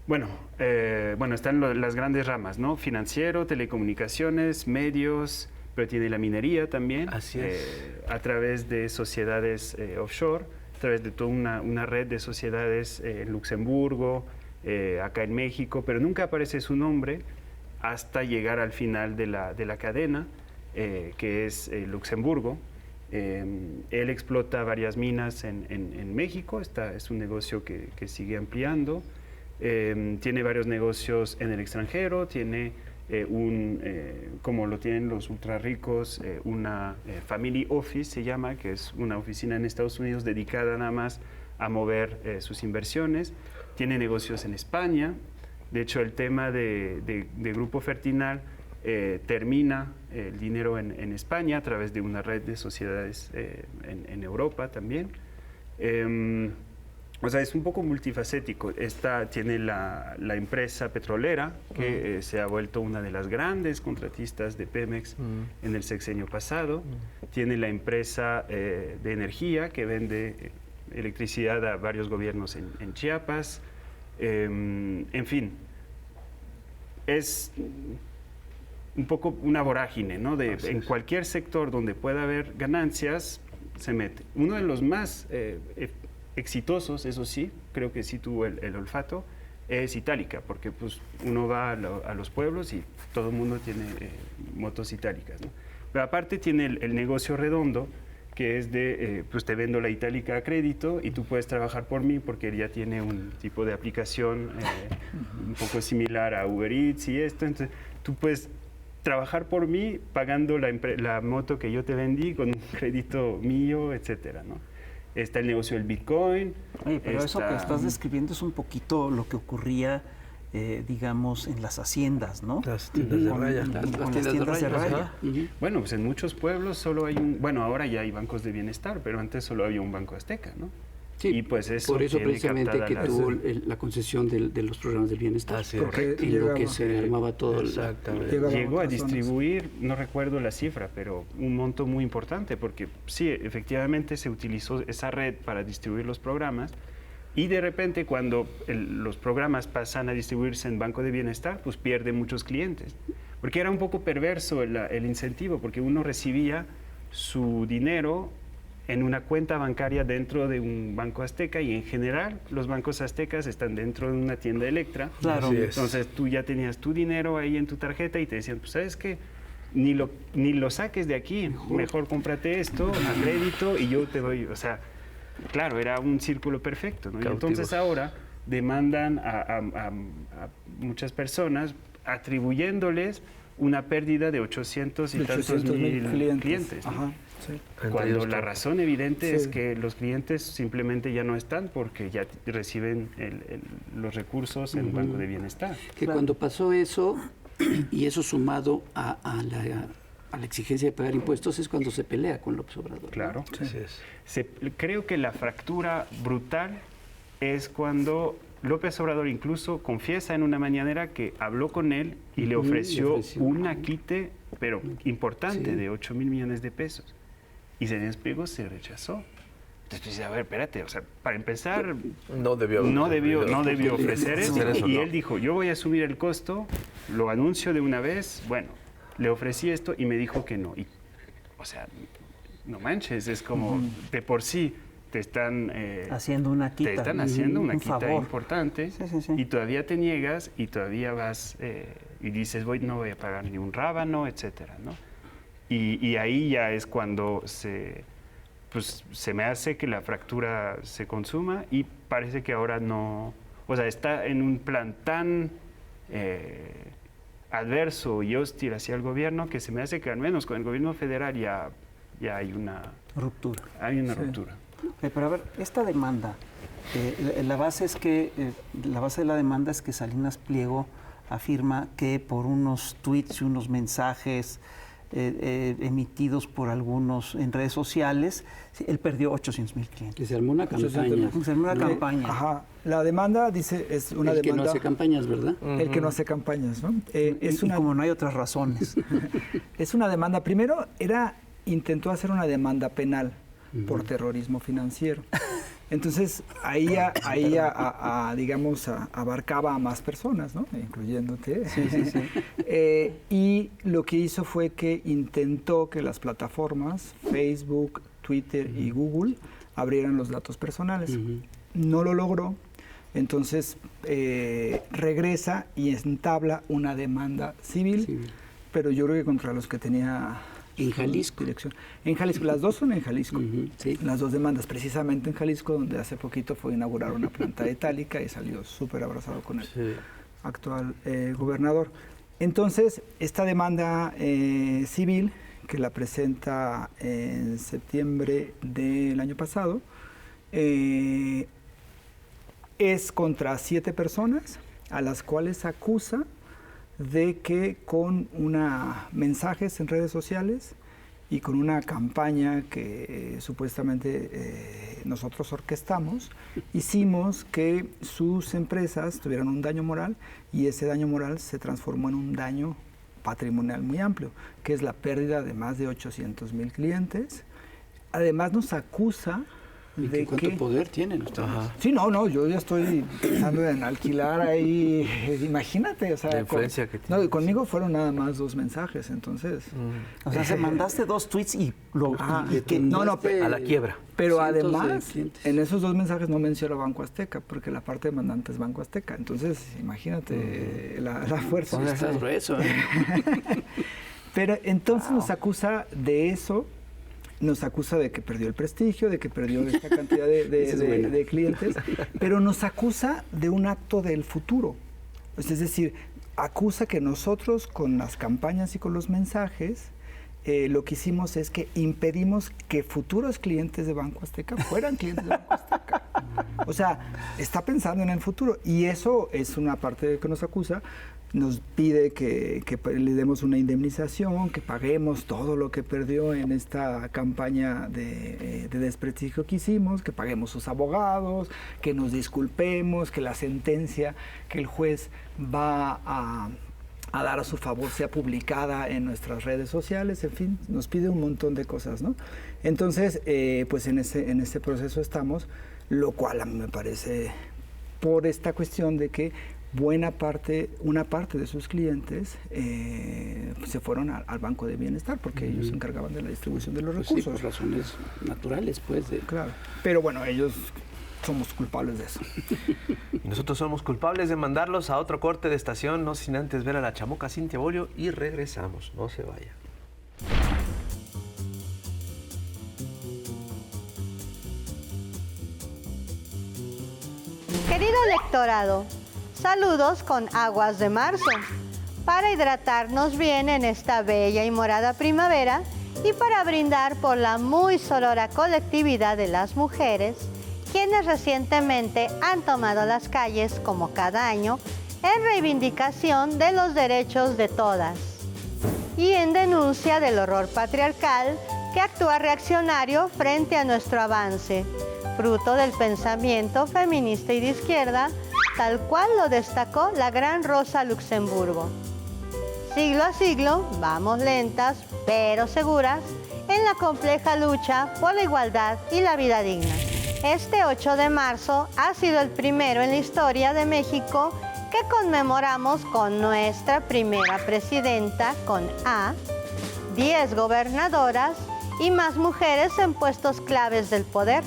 [SPEAKER 5] Bueno, están las grandes ramas, ¿no? Financiero, telecomunicaciones, medios, pero tiene la minería también.
[SPEAKER 6] Así es.
[SPEAKER 5] A través de sociedades offshore, a través de toda una red de sociedades en Luxemburgo, acá en México, pero nunca aparece su nombre hasta llegar al final de la cadena, que es Luxemburgo. Él explota varias minas en México, es un negocio que sigue ampliando. Tiene varios negocios en el extranjero, tiene como lo tienen los ultra ricos, una family office se llama, que es una oficina en Estados Unidos dedicada nada más a mover sus inversiones. Tiene negocios en España. De hecho, el tema de Grupo Fertinal termina el dinero en España a través de una red de sociedades en Europa también. O sea, es un poco multifacético. Tiene la empresa petrolera, que se ha vuelto una de las grandes contratistas de Pemex en el sexenio pasado. Tiene la empresa de energía, que vende electricidad a varios gobiernos en Chiapas. En fin, es un poco una vorágine, ¿no? En cualquier sector donde pueda haber ganancias, se mete. Uno de los más exitosos, eso sí, creo que sí tuvo el olfato, es Itálica, porque pues uno va a los pueblos y todo el mundo tiene motos itálicas, ¿no? Pero aparte tiene el negocio redondo, que es pues te vendo la Itálica a crédito y tú puedes trabajar por mí porque ya tiene un tipo de aplicación un poco similar a Uber Eats y esto. Entonces tú puedes trabajar por mí pagando la moto que yo te vendí con un crédito mío, etcétera, ¿no? Está el negocio del Bitcoin.
[SPEAKER 3] Oye, pero eso que estás describiendo es un poquito lo que ocurría, digamos, en las haciendas, ¿no?
[SPEAKER 6] Las tiendas de raya.
[SPEAKER 3] Con las tiendas de raya.
[SPEAKER 5] Bueno, pues en muchos pueblos solo hay bueno, ahora ya hay bancos de bienestar, pero antes solo había un Banco Azteca, ¿no?
[SPEAKER 1] Sí,
[SPEAKER 5] y pues eso
[SPEAKER 1] por eso
[SPEAKER 5] tiene
[SPEAKER 1] precisamente que
[SPEAKER 5] captada
[SPEAKER 1] tuvo la concesión de los programas del bienestar.
[SPEAKER 4] Correcto.
[SPEAKER 1] En lo que se armaba todo.
[SPEAKER 6] Exactamente.
[SPEAKER 5] Llegó a distribuir, no recuerdo la cifra, pero un monto muy importante, porque sí, efectivamente se utilizó esa red para distribuir los programas, y de repente cuando los programas pasan a distribuirse en Banco de Bienestar, pues pierde muchos clientes. Porque era un poco perverso el incentivo, porque uno recibía su dinero en una cuenta bancaria dentro de un banco azteca, y en general los bancos aztecas están dentro de una tienda Electra.
[SPEAKER 3] Claro.
[SPEAKER 5] Entonces tú ya tenías tu dinero ahí en tu tarjeta y te decían, pues sabes qué, ni lo saques de aquí, mejor cómprate esto a crédito y yo te doy, o sea, claro, era un círculo perfecto, ¿no? Y entonces ahora demandan a muchas personas atribuyéndoles una pérdida de 800 y tantos mil clientes, ¿no?
[SPEAKER 4] Ajá, sí.
[SPEAKER 5] Cuando la razón evidente es que los clientes simplemente ya no están porque ya reciben los recursos en el Banco de Bienestar.
[SPEAKER 1] Que cuando pasó eso, y eso sumado a la exigencia de pagar impuestos, es cuando se pelea con López Obrador.
[SPEAKER 5] Claro.
[SPEAKER 6] Sí. Así es.
[SPEAKER 5] Creo que la fractura brutal es cuando López Obrador incluso confiesa en una mañanera que habló con él y le ofreció una quite, pero importante, de 8,000 millones de pesos. Y Salinas Pliego se rechazó. Entonces, a ver, espérate, o sea, para empezar,
[SPEAKER 6] No debió
[SPEAKER 5] ofrecer eso.
[SPEAKER 6] Hacer eso,
[SPEAKER 5] Y
[SPEAKER 6] no.
[SPEAKER 5] él dijo, yo voy a asumir el costo, lo anuncio de una vez. Bueno, le ofrecí esto y me dijo que no. Y, o sea, no manches, es como de por sí te están
[SPEAKER 3] Haciendo una quita.
[SPEAKER 5] Te están haciendo una
[SPEAKER 3] Un
[SPEAKER 5] quita
[SPEAKER 3] favor.
[SPEAKER 5] importante
[SPEAKER 3] Sí.
[SPEAKER 5] y todavía te niegas y todavía vas y dices, no voy a pagar ni un rábano, etcétera, ¿no? Y ahí ya es cuando se me hace que la fractura se consuma y parece que ahora no, o sea, está en un plan tan adverso y hostil hacia el gobierno que se me hace que al menos con el gobierno federal ya hay una
[SPEAKER 3] Ruptura.
[SPEAKER 5] ruptura.
[SPEAKER 3] Pero a ver, esta demanda, la base de la demanda es que Salinas Pliego afirma que por unos tweets y unos mensajes emitidos por algunos en redes sociales, él perdió 800,000 clientes.
[SPEAKER 1] Que se armó una campaña.
[SPEAKER 3] Se armó una campaña.
[SPEAKER 4] Ajá. La demanda, dice, es una
[SPEAKER 1] El que
[SPEAKER 4] demanda...
[SPEAKER 1] no hace campañas, ¿verdad?
[SPEAKER 4] El que no hace campañas, ¿no?
[SPEAKER 3] Y como no hay otras razones.
[SPEAKER 4] Es una demanda, primero intentó hacer una demanda penal por terrorismo financiero. Entonces, ahí digamos, abarcaba a más personas, ¿no? Incluyéndote.
[SPEAKER 3] Sí.
[SPEAKER 4] Y lo que hizo fue que intentó que las plataformas, Facebook, Twitter y Google, abrieran los datos personales. No lo logró. Entonces, regresa y entabla una demanda civil, pero yo creo que contra los que tenía...
[SPEAKER 1] En Jalisco.
[SPEAKER 4] Dirección. En Jalisco, las dos son en Jalisco.
[SPEAKER 1] Sí.
[SPEAKER 4] Las dos demandas, precisamente en Jalisco, donde hace poquito fue a inaugurar una planta etálica y salió súper abrazado con el actual gobernador. Entonces, esta demanda civil, que la presenta en septiembre del año pasado, es contra 7 personas a las cuales acusa de que con mensajes en redes sociales y con una campaña que supuestamente nosotros orquestamos, hicimos que sus empresas tuvieran un daño moral y ese daño moral se transformó en un daño patrimonial muy amplio, que es la pérdida de más de 800,000 clientes. Además nos acusa de
[SPEAKER 1] ¿Cuánto poder tienen ustedes?
[SPEAKER 4] Sí, no, yo ya estoy pensando en alquilar ahí, imagínate, o sea,
[SPEAKER 6] la influencia que tiene.
[SPEAKER 4] No, conmigo fueron nada más 2 mensajes, entonces.
[SPEAKER 3] O sea, se mandaste 2 tweets y lo...
[SPEAKER 4] Ajá.
[SPEAKER 3] y que-
[SPEAKER 4] No,
[SPEAKER 6] A la quiebra.
[SPEAKER 4] Pero
[SPEAKER 1] Cientos de
[SPEAKER 4] además,
[SPEAKER 1] clientes.
[SPEAKER 4] en esos 2 mensajes no menciona Banco Azteca, porque la parte demandante es Banco Azteca. Entonces, imagínate la fuerza.
[SPEAKER 1] Pues está grueso, ¿eh?
[SPEAKER 4] Pero entonces nos acusa de eso, nos acusa de que perdió el prestigio, de que perdió esta cantidad
[SPEAKER 1] Esa es buena.
[SPEAKER 4] de clientes, pero nos acusa de un acto del futuro. Pues, es decir, acusa que nosotros con las campañas y con los mensajes, lo que hicimos es que impedimos que futuros clientes de Banco Azteca fueran clientes de Banco Azteca. O sea, está pensando en el futuro y eso es una parte que nos acusa. Nos pide que le demos una indemnización, que paguemos todo lo que perdió en esta campaña de desprestigio que hicimos, que paguemos sus abogados, que nos disculpemos, que la sentencia que el juez va a dar a su favor sea publicada en nuestras redes sociales, en fin, nos pide un montón de cosas, ¿no? Entonces, pues en ese proceso estamos, lo cual a mí me parece por esta cuestión de que una parte de sus clientes se fueron al Banco de Bienestar porque ellos se encargaban de la distribución de los
[SPEAKER 1] Pues sí,
[SPEAKER 4] recursos.
[SPEAKER 1] por razones naturales, pues.
[SPEAKER 4] Claro. Pero bueno, ellos somos culpables de eso.
[SPEAKER 6] Y nosotros somos culpables de mandarlos a otro corte de estación, no sin antes ver a la chamuca Cintia Bolio y regresamos. No se vaya.
[SPEAKER 7] Querido electorado, saludos con aguas de marzo, para hidratarnos bien en esta bella y morada primavera y para brindar por la muy sorora colectividad de las mujeres, quienes recientemente han tomado las calles como cada año en reivindicación de los derechos de todas y en denuncia del horror patriarcal que actúa reaccionario frente a nuestro avance, fruto del pensamiento feminista y de izquierda, tal cual lo destacó la gran Rosa Luxemburgo. Siglo a siglo, vamos lentas pero seguras en la compleja lucha por la igualdad y la vida digna. Este 8 de marzo ha sido el primero en la historia de México que conmemoramos con nuestra primera presidenta, con A, 10 gobernadoras y más mujeres en puestos claves del poder,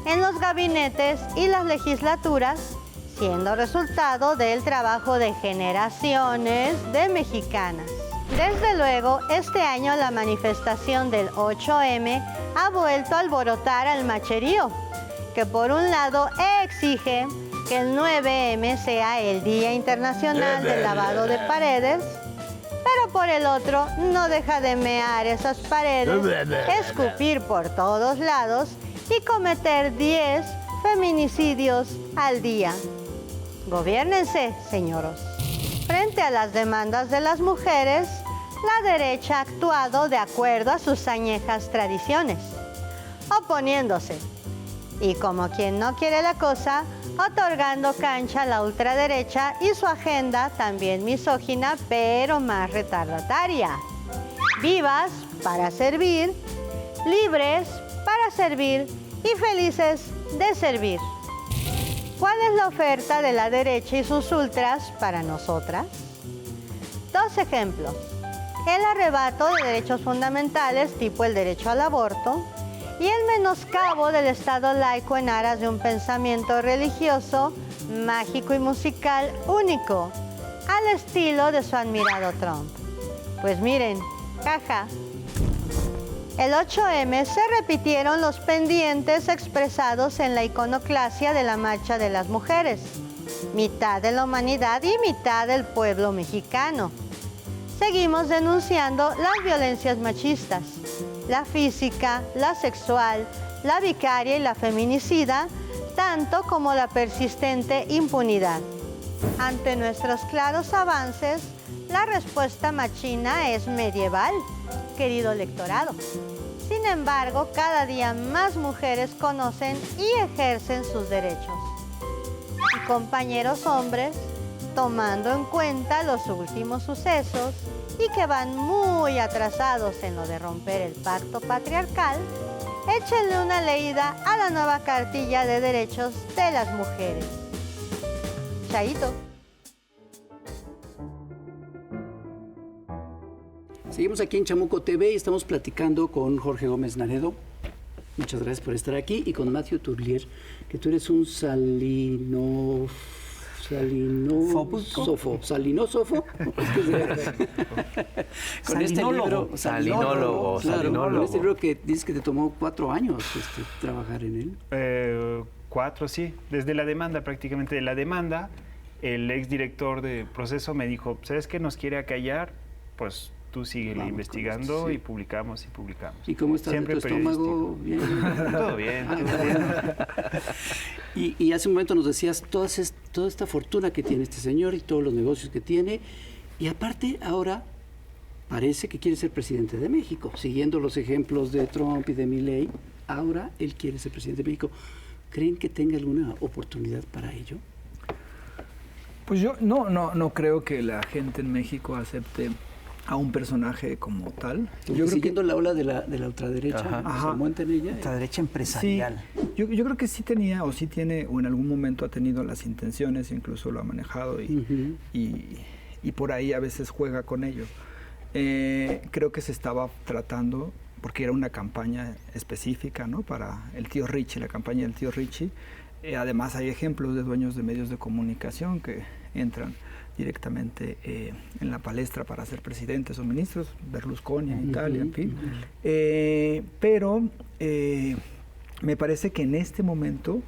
[SPEAKER 7] en los gabinetes y las legislaturas, siendo resultado del trabajo de generaciones de mexicanas. Desde luego, este año la manifestación del 8M ha vuelto a alborotar al macherío, que por un lado exige que el 9M sea el Día Internacional del Lavado de Paredes, pero por el otro no deja de mear esas paredes, escupir por todos lados y cometer 10 feminicidios al día. Gobiérnense, señoros. Frente a las demandas de las mujeres, la derecha ha actuado de acuerdo a sus añejas tradiciones, oponiéndose, y como quien no quiere la cosa, otorgando cancha a la ultraderecha y su agenda también misógina, pero más retardataria. Vivas para servir, libres para servir y felices de servir. ¿Cuál es la oferta de la derecha y sus ultras para nosotras? 2 ejemplos. El arrebato de derechos fundamentales, tipo el derecho al aborto, y el menoscabo del Estado laico en aras de un pensamiento religioso, mágico y musical único, al estilo de su admirado Trump. Pues miren, jaja. El 8M se repitieron los pendientes expresados en la iconoclasia de la Marcha de las Mujeres, mitad de la humanidad y mitad del pueblo mexicano. Seguimos denunciando las violencias machistas, la física, la sexual, la vicaria y la feminicida, tanto como la persistente impunidad. Ante nuestros claros avances, la respuesta machina es medieval, querido electorado. Sin embargo, cada día más mujeres conocen y ejercen sus derechos. Y compañeros hombres, tomando en cuenta los últimos sucesos y que van muy atrasados en lo de romper el pacto patriarcal, échenle una leída a la nueva cartilla de derechos de las mujeres. Chaito.
[SPEAKER 1] Seguimos aquí en Chamuco TV y estamos platicando con Jorge Gómez Naredo. Muchas gracias por estar aquí. Y con Matthew Turlier, que tú eres un salinósofo. Con este libro,
[SPEAKER 6] Salinólogo.
[SPEAKER 1] Claro, con este libro que dices que te tomó 4 años trabajar en él.
[SPEAKER 5] 4, sí. Desde la demanda, prácticamente de la demanda, el exdirector de proceso me dijo, ¿sabes qué nos quiere acallar? Pues tú síguele investigando
[SPEAKER 1] sí.
[SPEAKER 5] y publicamos.
[SPEAKER 1] ¿Y cómo está tu estómago? ¿Bien?
[SPEAKER 5] Todo bien, todo bien.
[SPEAKER 1] Y hace un momento nos decías toda esta fortuna que tiene este señor y todos los negocios que tiene. Y aparte ahora parece que quiere ser presidente de México. Siguiendo los ejemplos de Trump y de Milei, ahora él quiere ser presidente de México. ¿Creen que tenga alguna oportunidad para ello?
[SPEAKER 4] Pues yo no creo que la gente en México acepte a un personaje como tal.
[SPEAKER 1] Yo creo siguiendo la ola de la ultraderecha, se monta en ella.
[SPEAKER 3] Ultraderecha empresarial.
[SPEAKER 4] Sí, yo creo que sí tenía o sí tiene o en algún momento ha tenido las intenciones, incluso lo ha manejado y por ahí a veces juega con ello. Creo que se estaba tratando, porque era una campaña específica, ¿no? Para el tío Richie, la campaña del tío Richie. Además hay ejemplos de dueños de medios de comunicación que entran directamente en la palestra para ser presidentes o ministros, Berlusconi en Italia, en fin. Pero me parece que en este momento,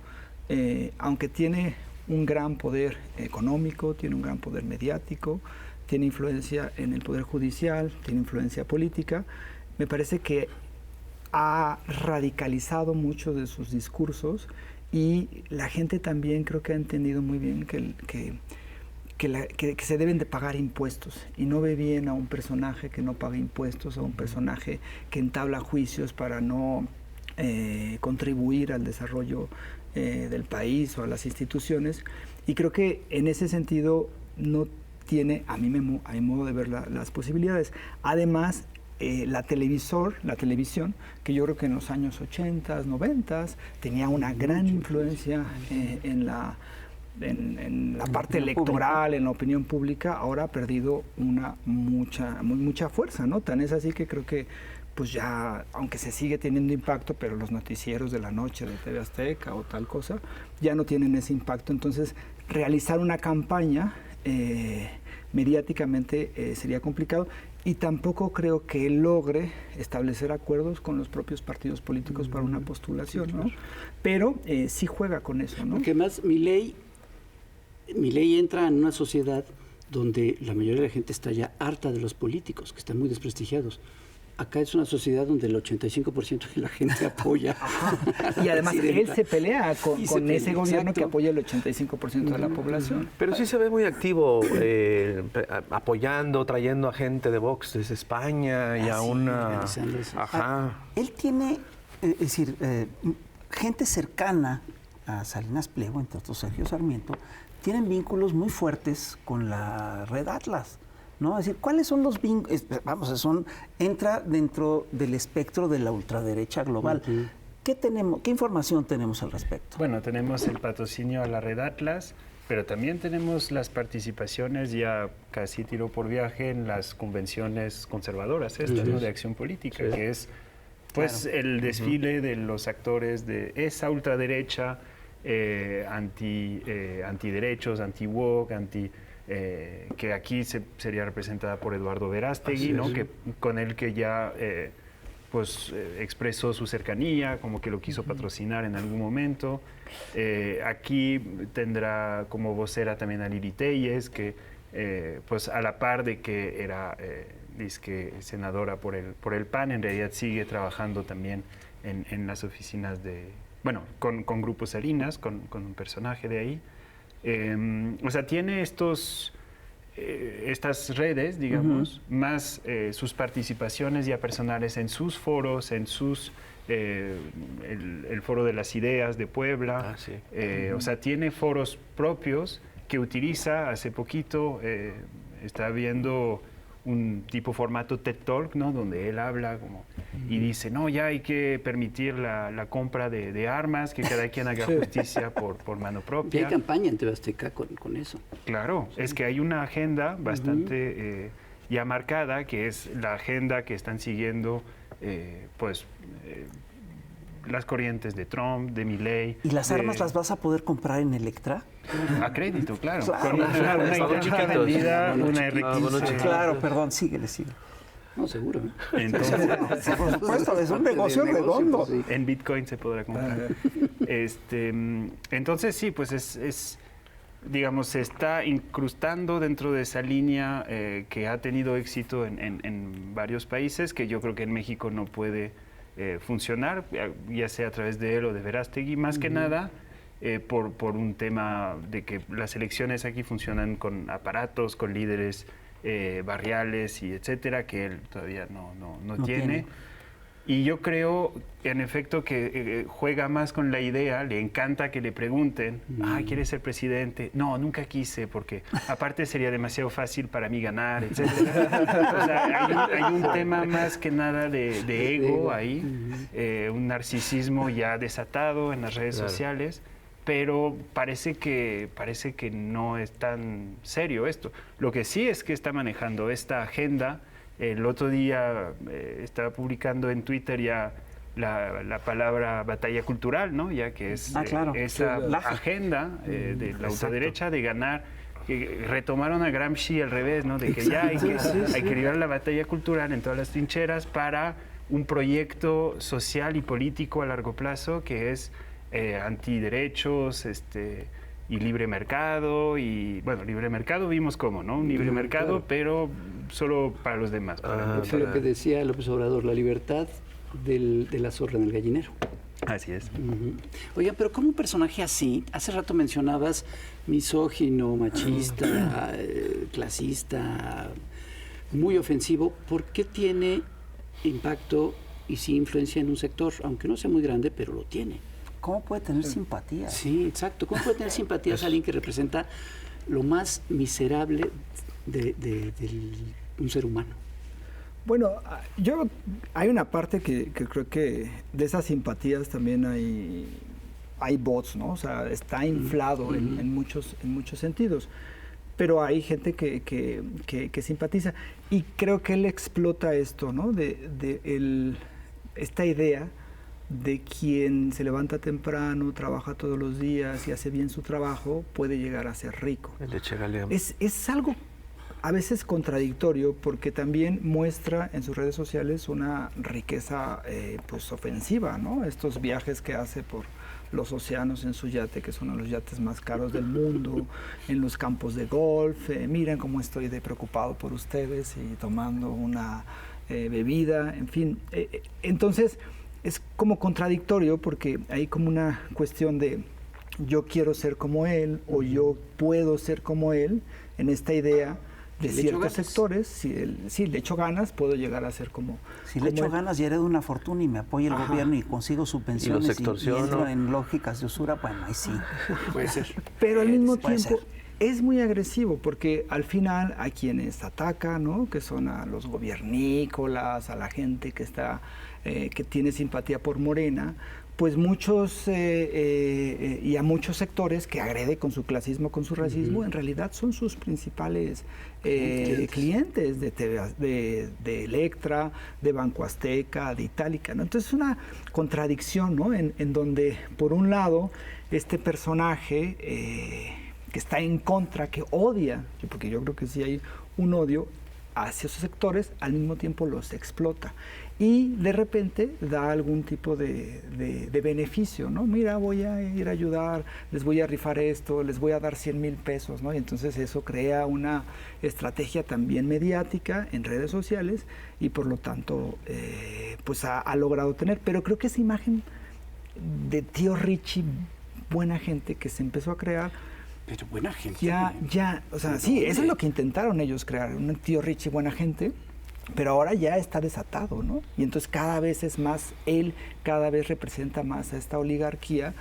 [SPEAKER 4] aunque tiene un gran poder económico, tiene un gran poder mediático, tiene influencia en el poder judicial, tiene influencia política, me parece que ha radicalizado mucho de sus discursos y la gente también creo que ha entendido muy bien que se deben de pagar impuestos y no ve bien a un personaje que no paga impuestos, a un personaje que entabla juicios para no contribuir al desarrollo del país o a las instituciones, y creo que en ese sentido no tiene, a mi modo de ver, las posibilidades. Además, la televisión, que yo creo que en los años 80, 90 tenía una gran influencia en la parte electoral, en la opinión pública, ahora ha perdido mucha fuerza, ¿no? Tan es así que creo que pues ya, aunque se sigue teniendo impacto, pero los noticieros de la noche de TV Azteca o tal cosa, ya no tienen ese impacto. Entonces, realizar una campaña mediáticamente sería complicado, y tampoco creo que él logre establecer acuerdos con los propios partidos políticos para una postulación, ¿no? Pero sí juega con eso, ¿no?
[SPEAKER 1] Porque más Milei entra en una sociedad donde la mayoría de la gente está ya harta de los políticos, que están muy desprestigiados. Acá es una sociedad donde el 85% de la gente apoya.
[SPEAKER 4] Y además él se pelea con ese gobierno,
[SPEAKER 1] exacto,
[SPEAKER 4] que apoya el 85% de la población.
[SPEAKER 6] Pero sí se ve muy activo apoyando, trayendo a gente de Vox desde España y a una... Ajá.
[SPEAKER 3] Él tiene, es decir, gente cercana a Salinas Pliego, entre otros Sergio Sarmiento, tienen vínculos muy fuertes con la Red Atlas, ¿no? Es decir, ¿cuáles son los vínculos? Entra dentro del espectro de la ultraderecha global. ¿Qué información tenemos al respecto?
[SPEAKER 5] Bueno, tenemos el patrocinio a la Red Atlas, pero también tenemos las participaciones ya casi tiro por viaje en las convenciones conservadoras, ¿no? De acción política, que es pues el desfile de los actores de esa ultraderecha, antiderechos, anti-woke, que aquí sería representada por Eduardo Verástegui, ¿no? Que, con el que ya expresó su cercanía, como que lo quiso patrocinar en algún momento. Aquí tendrá como vocera también a Lili Telles, que pues a la par de que era disque senadora por el PAN, en realidad sigue trabajando también en las oficinas con Grupo Salinas, con un personaje de ahí. O sea, tiene estas redes, digamos, más sus participaciones ya personales en sus foros, en sus el Foro de las Ideas de Puebla. O sea, tiene foros propios que utiliza. Hace poquito está viendo un tipo formato TED Talk, ¿no? Donde él habla y dice, no, ya hay que permitir la compra de armas, que cada quien haga justicia por mano propia.
[SPEAKER 1] Y hay campaña en TV Azteca con eso.
[SPEAKER 5] Claro, es que hay una agenda bastante ya marcada, que es la agenda que están siguiendo las corrientes de Trump, de Milei.
[SPEAKER 3] ¿Y las armas las vas a poder comprar en Electra?
[SPEAKER 5] A crédito, claro.
[SPEAKER 3] Claro,
[SPEAKER 5] Con una idéntica vendida, una R15.
[SPEAKER 3] Claro, perdón, síguele.
[SPEAKER 1] No, seguro.
[SPEAKER 5] Entonces,
[SPEAKER 3] Por supuesto, es un negocio redondo.
[SPEAKER 1] Sí.
[SPEAKER 5] En Bitcoin se podrá comprar. Entonces sí, pues digamos, se está incrustando dentro de esa línea que ha tenido éxito en varios países, que yo creo que en México no puede funcionar, ya sea a través de él o de Verástegui, más que nada por un tema de que las elecciones aquí funcionan con aparatos, con líderes barriales y etcétera, que él todavía no tiene. Y yo creo, en efecto, que juega más con la idea, le encanta que le pregunten, ¿quieres ser presidente? No, nunca quise, porque aparte sería demasiado fácil para mí ganar, etcétera. O sea, hay un tema más que nada de ego ahí, un narcisismo ya desatado en las redes sociales, pero parece que no es tan serio esto. Lo que sí es que está manejando esta agenda. El otro día estaba publicando en Twitter ya la palabra batalla cultural, ¿no? Ya que es esa agenda de la ultraderecha de ganar, que retomaron a Gramsci al revés, ¿no? De que ya hay que librar la batalla cultural en todas las trincheras para un proyecto social y político a largo plazo que es antiderechos, y libre mercado, y bueno, libre mercado vimos cómo, ¿no? Un libre mercado, pero solo para los demás.
[SPEAKER 1] Eso es lo que decía López Obrador, la libertad de la zorra en el gallinero.
[SPEAKER 5] Así es.
[SPEAKER 1] Oigan, pero como un personaje así, hace rato mencionabas misógino, machista, clasista, muy ofensivo, ¿por qué tiene impacto y sí influencia en un sector, aunque no sea muy grande, pero lo tiene?
[SPEAKER 3] ¿Cómo puede tener simpatía?
[SPEAKER 1] Sí, exacto. ¿Cómo puede tener simpatía a alguien que representa lo más miserable de un ser humano?
[SPEAKER 4] Bueno, hay una parte que creo que de esas simpatías también hay bots, ¿no? O sea, está inflado en muchos sentidos. Pero hay gente que simpatiza. Y creo que él explota esto, ¿no? Esta idea de quien se levanta temprano, trabaja todos los días y hace bien su trabajo, puede llegar a ser rico.
[SPEAKER 6] El leche Galea.
[SPEAKER 4] Es algo a veces contradictorio porque también muestra en sus redes sociales una riqueza pues ofensiva, ¿no? Estos viajes que hace por los océanos en su yate, que son uno de los yates más caros del mundo, en los campos de golf, miren cómo estoy preocupado por ustedes y tomando una bebida, en fin. Entonces es como contradictorio porque hay como una cuestión de yo quiero ser como él o yo puedo ser como él en esta idea de ciertos sectores. Si le echo ganas, puedo llegar a ser como...
[SPEAKER 3] Si le echo ganas y heredo una fortuna y me apoya el gobierno y consigo subvenciones y entro en lógicas de usura, bueno, ahí sí.
[SPEAKER 1] Puede ser.
[SPEAKER 4] Pero al mismo tiempo es muy agresivo porque al final hay quienes atacan, ¿no? Que son a los gobiernícolas, a la gente que está que tiene simpatía por Morena, pues muchos y a muchos sectores que agrede con su clasismo, con su racismo, en realidad son sus principales clientes de Electra, de Banco Azteca, de Itálica, ¿no? Entonces es una contradicción, ¿no? En donde, por un lado, este personaje que está en contra, que odia, porque yo creo que sí hay un odio hacia esos sectores, al mismo tiempo los explota. Y de repente da algún tipo de beneficio, ¿no? Mira, voy a ir a ayudar, les voy a rifar esto, les voy a dar 100,000 pesos, ¿no? Y entonces eso crea una estrategia también mediática en redes sociales y por lo tanto pues ha logrado tener. Pero creo que esa imagen de tío Richie, buena gente, que se empezó a crear,
[SPEAKER 1] pero buena gente.
[SPEAKER 4] Ya, o sea, sí, eso es lo que intentaron ellos crear, un tío Richie buena gente, pero ahora ya está desatado, ¿no? Y entonces cada vez es más él, cada vez representa más a esta oligarquía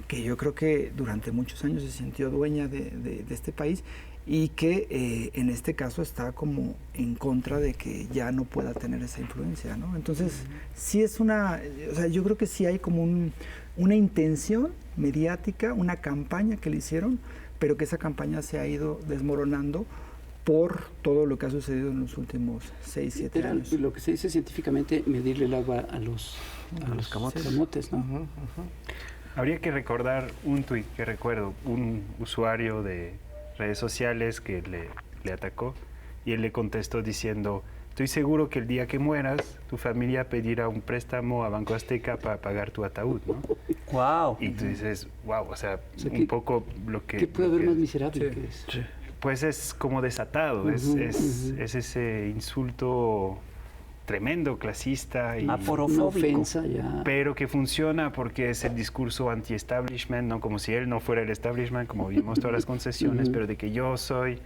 [SPEAKER 4] que yo creo que durante muchos años se sintió dueña de este país y que en este caso está como en contra de que ya no pueda tener esa influencia, ¿no? Entonces, sí es o sea, yo creo que sí hay como una intención mediática, una campaña que le hicieron, pero que esa campaña se ha ido desmoronando por todo lo que ha sucedido en los últimos 6, 7 años.
[SPEAKER 1] Lo que se dice científicamente, medirle el agua a los camotes, ¿no?
[SPEAKER 5] Habría que recordar un tuit que recuerdo, un usuario de redes sociales que le atacó y él le contestó diciendo: estoy seguro que el día que mueras, tu familia pedirá un préstamo a Banco Azteca para pagar tu ataúd, ¿no?
[SPEAKER 3] ¡Wow!
[SPEAKER 5] Y tú dices, wow, o sea un poco lo que...
[SPEAKER 1] ¿Qué puede haber más miserable que eso?
[SPEAKER 5] Sí. Pues es como desatado, es ese insulto tremendo, clasista y
[SPEAKER 3] aporofóbico.
[SPEAKER 1] Una ofensa ya.
[SPEAKER 5] Pero que funciona porque es el discurso anti-establishment, ¿no? Como si él no fuera el establishment, como vimos todas las concesiones, pero de que yo soy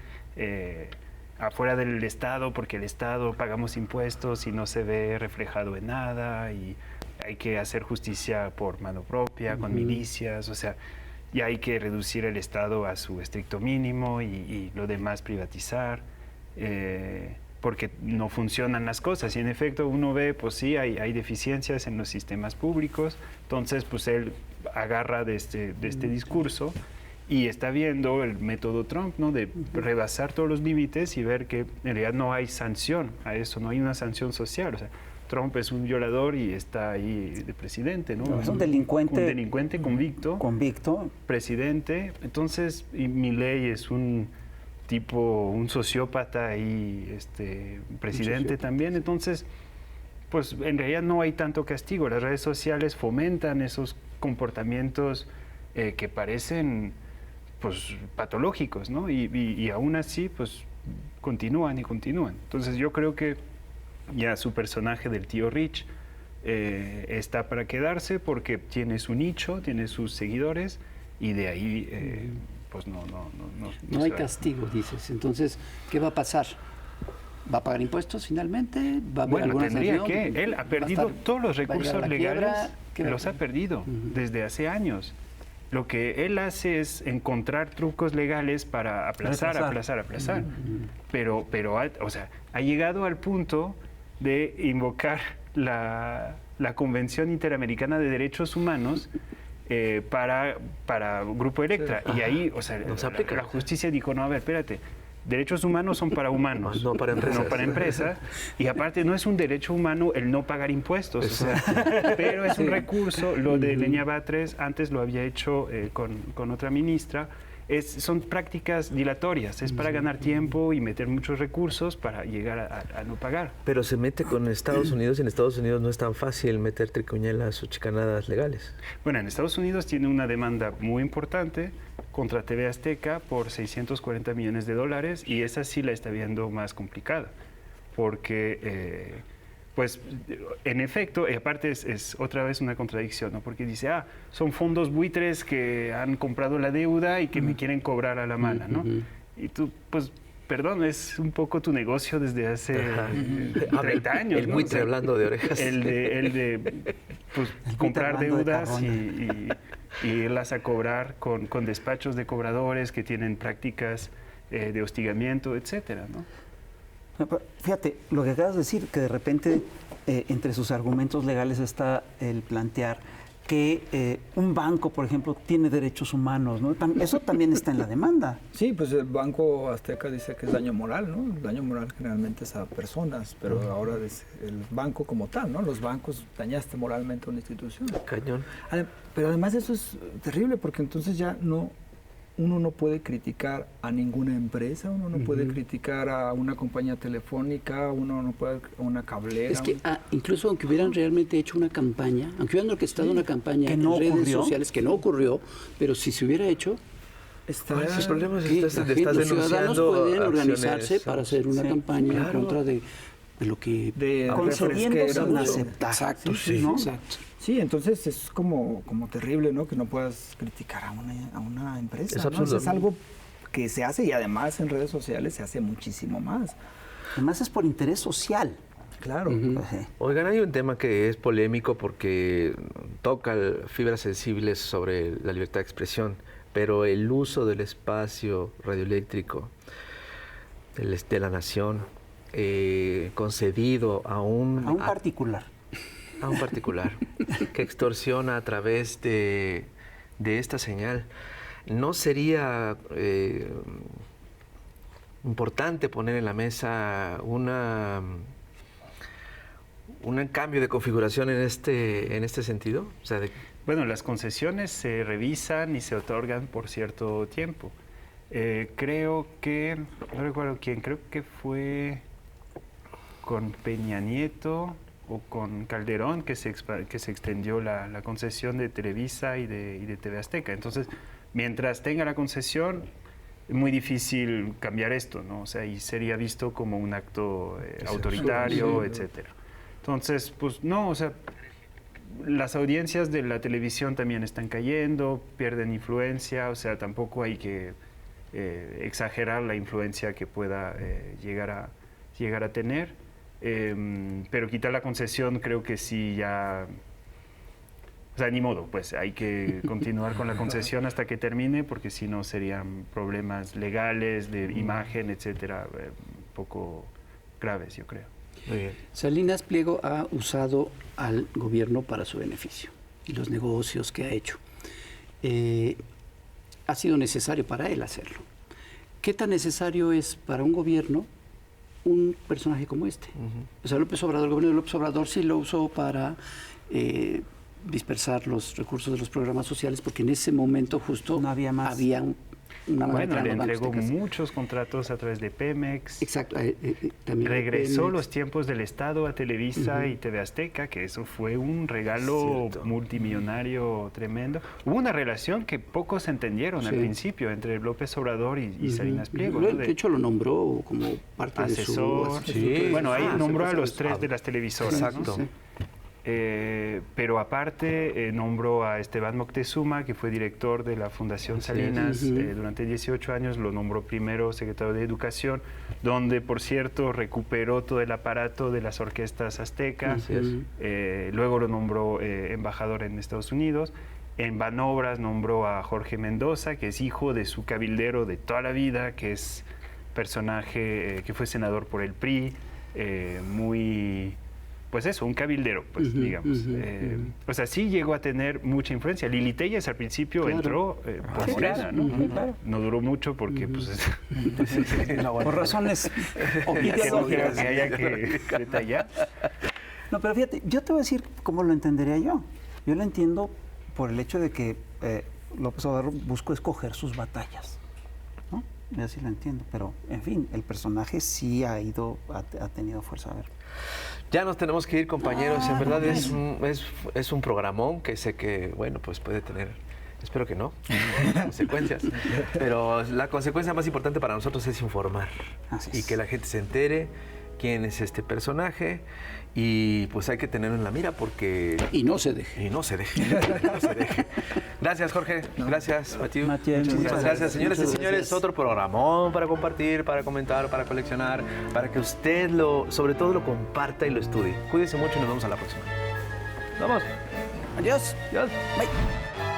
[SPEAKER 5] afuera del Estado porque el Estado pagamos impuestos y no se ve reflejado en nada y hay que hacer justicia por mano propia, con milicias, o sea, y hay que reducir el Estado a su estricto mínimo y lo demás privatizar. Porque no funcionan las cosas y en efecto uno ve, pues sí, hay deficiencias en los sistemas públicos, entonces pues él agarra de este discurso y está viendo el método Trump, ¿no? De rebasar todos los límites y ver que en realidad no hay sanción a eso, no hay una sanción social, o sea, Trump es un violador y está ahí de presidente, ¿no?
[SPEAKER 3] Es un delincuente.
[SPEAKER 5] Un delincuente convicto.
[SPEAKER 3] Convicto.
[SPEAKER 5] Presidente, entonces, y Milei es un sociópata y presidente también, entonces pues en realidad no hay tanto castigo, las redes sociales fomentan esos comportamientos que parecen pues patológicos, ¿no? Y aún así pues continúan, entonces yo creo que ya su personaje del tío Rich está para quedarse porque tiene su nicho, tiene sus seguidores y de ahí pues no
[SPEAKER 1] hay castigo, dices. Entonces, ¿qué va a pasar? ¿Va a pagar impuestos finalmente? ¿Va a haber alguna
[SPEAKER 5] tendría
[SPEAKER 1] sanción?
[SPEAKER 5] que. Él ha perdido todos los recursos legales, los ha perdido desde hace años. Lo que él hace es encontrar trucos legales para aplazar. Pero o sea, ha llegado al punto de invocar la Convención Interamericana de Derechos Humanos para Grupo Electra. Y ahí, o sea, la justicia dijo, no, a ver, espérate, derechos humanos son para humanos,
[SPEAKER 6] no para empresas.
[SPEAKER 5] No para empresas. Y aparte no es un derecho humano el no pagar impuestos, o sea, pero es un recurso. Lo de Lenia Batres, antes lo había hecho con otra ministra. Son prácticas dilatorias, es para ganar tiempo y meter muchos recursos para llegar a no pagar.
[SPEAKER 6] Pero se mete con Estados Unidos y en Estados Unidos no es tan fácil meter tricuñelas o chicanadas legales.
[SPEAKER 5] Bueno, en Estados Unidos tiene una demanda muy importante contra TV Azteca por $640 millones y esa sí la está viendo más complicada porque... pues en efecto, y aparte es otra vez una contradicción, ¿no? Porque dice, son fondos buitres que han comprado la deuda y que me quieren cobrar a la mala, ¿no? Y tú, pues, perdón, es un poco tu negocio desde hace 30 años.
[SPEAKER 6] El
[SPEAKER 5] ¿no?
[SPEAKER 6] buitre, o sea, hablando de orejas.
[SPEAKER 5] El de pues, comprar deudas y irlas a cobrar con despachos de cobradores que tienen prácticas de hostigamiento, etcétera, ¿no?
[SPEAKER 3] Fíjate, lo que acabas de decir, que de repente entre sus argumentos legales está el plantear que un banco, por ejemplo, tiene derechos humanos, ¿no? Eso también está en la demanda.
[SPEAKER 4] Sí, pues el Banco Azteca dice que es daño moral, ¿no? El daño moral generalmente es a personas, pero ahora es el banco como tal, ¿no? Los bancos dañaste moralmente a una institución.
[SPEAKER 6] Cañón.
[SPEAKER 4] Pero además eso es terrible porque entonces ya uno no puede criticar a ninguna empresa, uno no puede criticar a una compañía telefónica, uno no puede a una cablera.
[SPEAKER 1] Es que incluso aunque hubieran realmente hecho una campaña, aunque hubieran orquestado una campaña en redes sociales, que no ocurrió, pero si se hubiera hecho,
[SPEAKER 6] el problema es que
[SPEAKER 1] los ciudadanos pueden organizarse para hacer una campaña en contra de lo que...
[SPEAKER 3] concediendo sin aceptar.
[SPEAKER 1] Exacto,
[SPEAKER 3] sí, ¿no?
[SPEAKER 1] Exacto.
[SPEAKER 4] Sí, entonces es como terrible, ¿no? Que no puedas criticar a una empresa.
[SPEAKER 6] Es
[SPEAKER 4] ¿no?
[SPEAKER 6] absurdo.
[SPEAKER 4] Es algo que se hace y además en redes sociales se hace muchísimo más.
[SPEAKER 3] Además es por interés social.
[SPEAKER 4] Claro.
[SPEAKER 6] Oigan, hay un tema que es polémico porque toca fibras sensibles sobre la libertad de expresión, pero el uso del espacio radioeléctrico de la nación concedido a un
[SPEAKER 3] particular.
[SPEAKER 6] A un particular que extorsiona a través de esta señal. ¿No sería importante poner en la mesa un cambio de configuración en este sentido? O sea,
[SPEAKER 5] Bueno, las concesiones se revisan y se otorgan por cierto tiempo. Creo que, no recuerdo quién, creo que fue con Peña Nieto o con Calderón que se extendió la concesión de Televisa y de TV Azteca. Entonces, mientras tenga la concesión, es muy difícil cambiar esto, ¿no? O sea, y sería visto como un acto autoritario, etcétera. Entonces, pues no, o sea, las audiencias de la televisión también están cayendo, pierden influencia, o sea, tampoco hay que exagerar la influencia que pueda llegar a tener. Pero quitar la concesión creo que sí ya... O sea, ni modo, pues hay que continuar con la concesión hasta que termine, porque si no serían problemas legales, de imagen, etcétera, un poco graves, yo creo.
[SPEAKER 6] muy bien.
[SPEAKER 1] Salinas Pliego ha usado al gobierno para su beneficio y los negocios que ha hecho. Ha sido necesario para él hacerlo. ¿Qué tan necesario es para un gobierno un personaje como este? O sea, el gobierno de López Obrador sí lo usó para dispersar los recursos de los programas sociales, porque en ese momento justo
[SPEAKER 3] no había más.
[SPEAKER 1] Había una
[SPEAKER 5] bueno, le entregó muchos contratos a través de Pemex.
[SPEAKER 1] Exacto. También
[SPEAKER 5] regresó
[SPEAKER 1] Pemex.
[SPEAKER 5] Los tiempos del Estado a Televisa y TV Azteca, que eso fue un regalo multimillonario tremendo. Hubo una relación que pocos entendieron al principio entre López Obrador y Salinas Pliego. ¿no?
[SPEAKER 1] De hecho, lo nombró como parte
[SPEAKER 5] asesor.
[SPEAKER 1] de su...
[SPEAKER 5] Bueno, ahí nombró a los tres de las televisoras.
[SPEAKER 6] Exacto.
[SPEAKER 5] ¿no? Pero aparte nombró a Esteban Moctezuma, que fue director de la Fundación Salinas durante 18 años, lo nombró primero secretario de Educación, donde por cierto recuperó todo el aparato de las orquestas aztecas, luego lo nombró embajador en Estados Unidos. En Banobras nombró a Jorge Mendoza, que es hijo de su cabildero de toda la vida, que es personaje que fue senador por el PRI. muy, pues eso, un cabildero, pues digamos. O sea, sí llegó a tener mucha influencia. Lili Telles al principio entró por Morena, ¿no? No duró mucho porque, pues...
[SPEAKER 3] Por razones ideológicas.
[SPEAKER 5] que haya que detallar.
[SPEAKER 3] No, pero fíjate, yo te voy a decir cómo lo entendería yo. Yo lo entiendo por el hecho de que López Obrador buscó escoger sus batallas, ¿no? Yo así lo entiendo, pero en fin, el personaje sí ha tenido fuerza. A ver.
[SPEAKER 6] Ya nos tenemos que ir, compañeros. En verdad es un programón que sé que, bueno, pues puede tener, espero que no, consecuencias. Pero la consecuencia más importante para nosotros es informar. Y que la gente se entere quién es este personaje. Y pues hay que tenerlo en la mira porque...
[SPEAKER 1] Y no se deje.
[SPEAKER 6] Y no se deje. No se deje. Gracias, Jorge. Gracias, Mathieu.
[SPEAKER 3] Muchas
[SPEAKER 6] Gracias, señores y señores. Otro programón para compartir, para comentar, para coleccionar, para que usted sobre todo lo comparta y lo estudie. Cuídense mucho y nos vemos a la próxima. ¡Vamos!
[SPEAKER 3] Adiós.
[SPEAKER 6] Adiós.
[SPEAKER 3] Bye.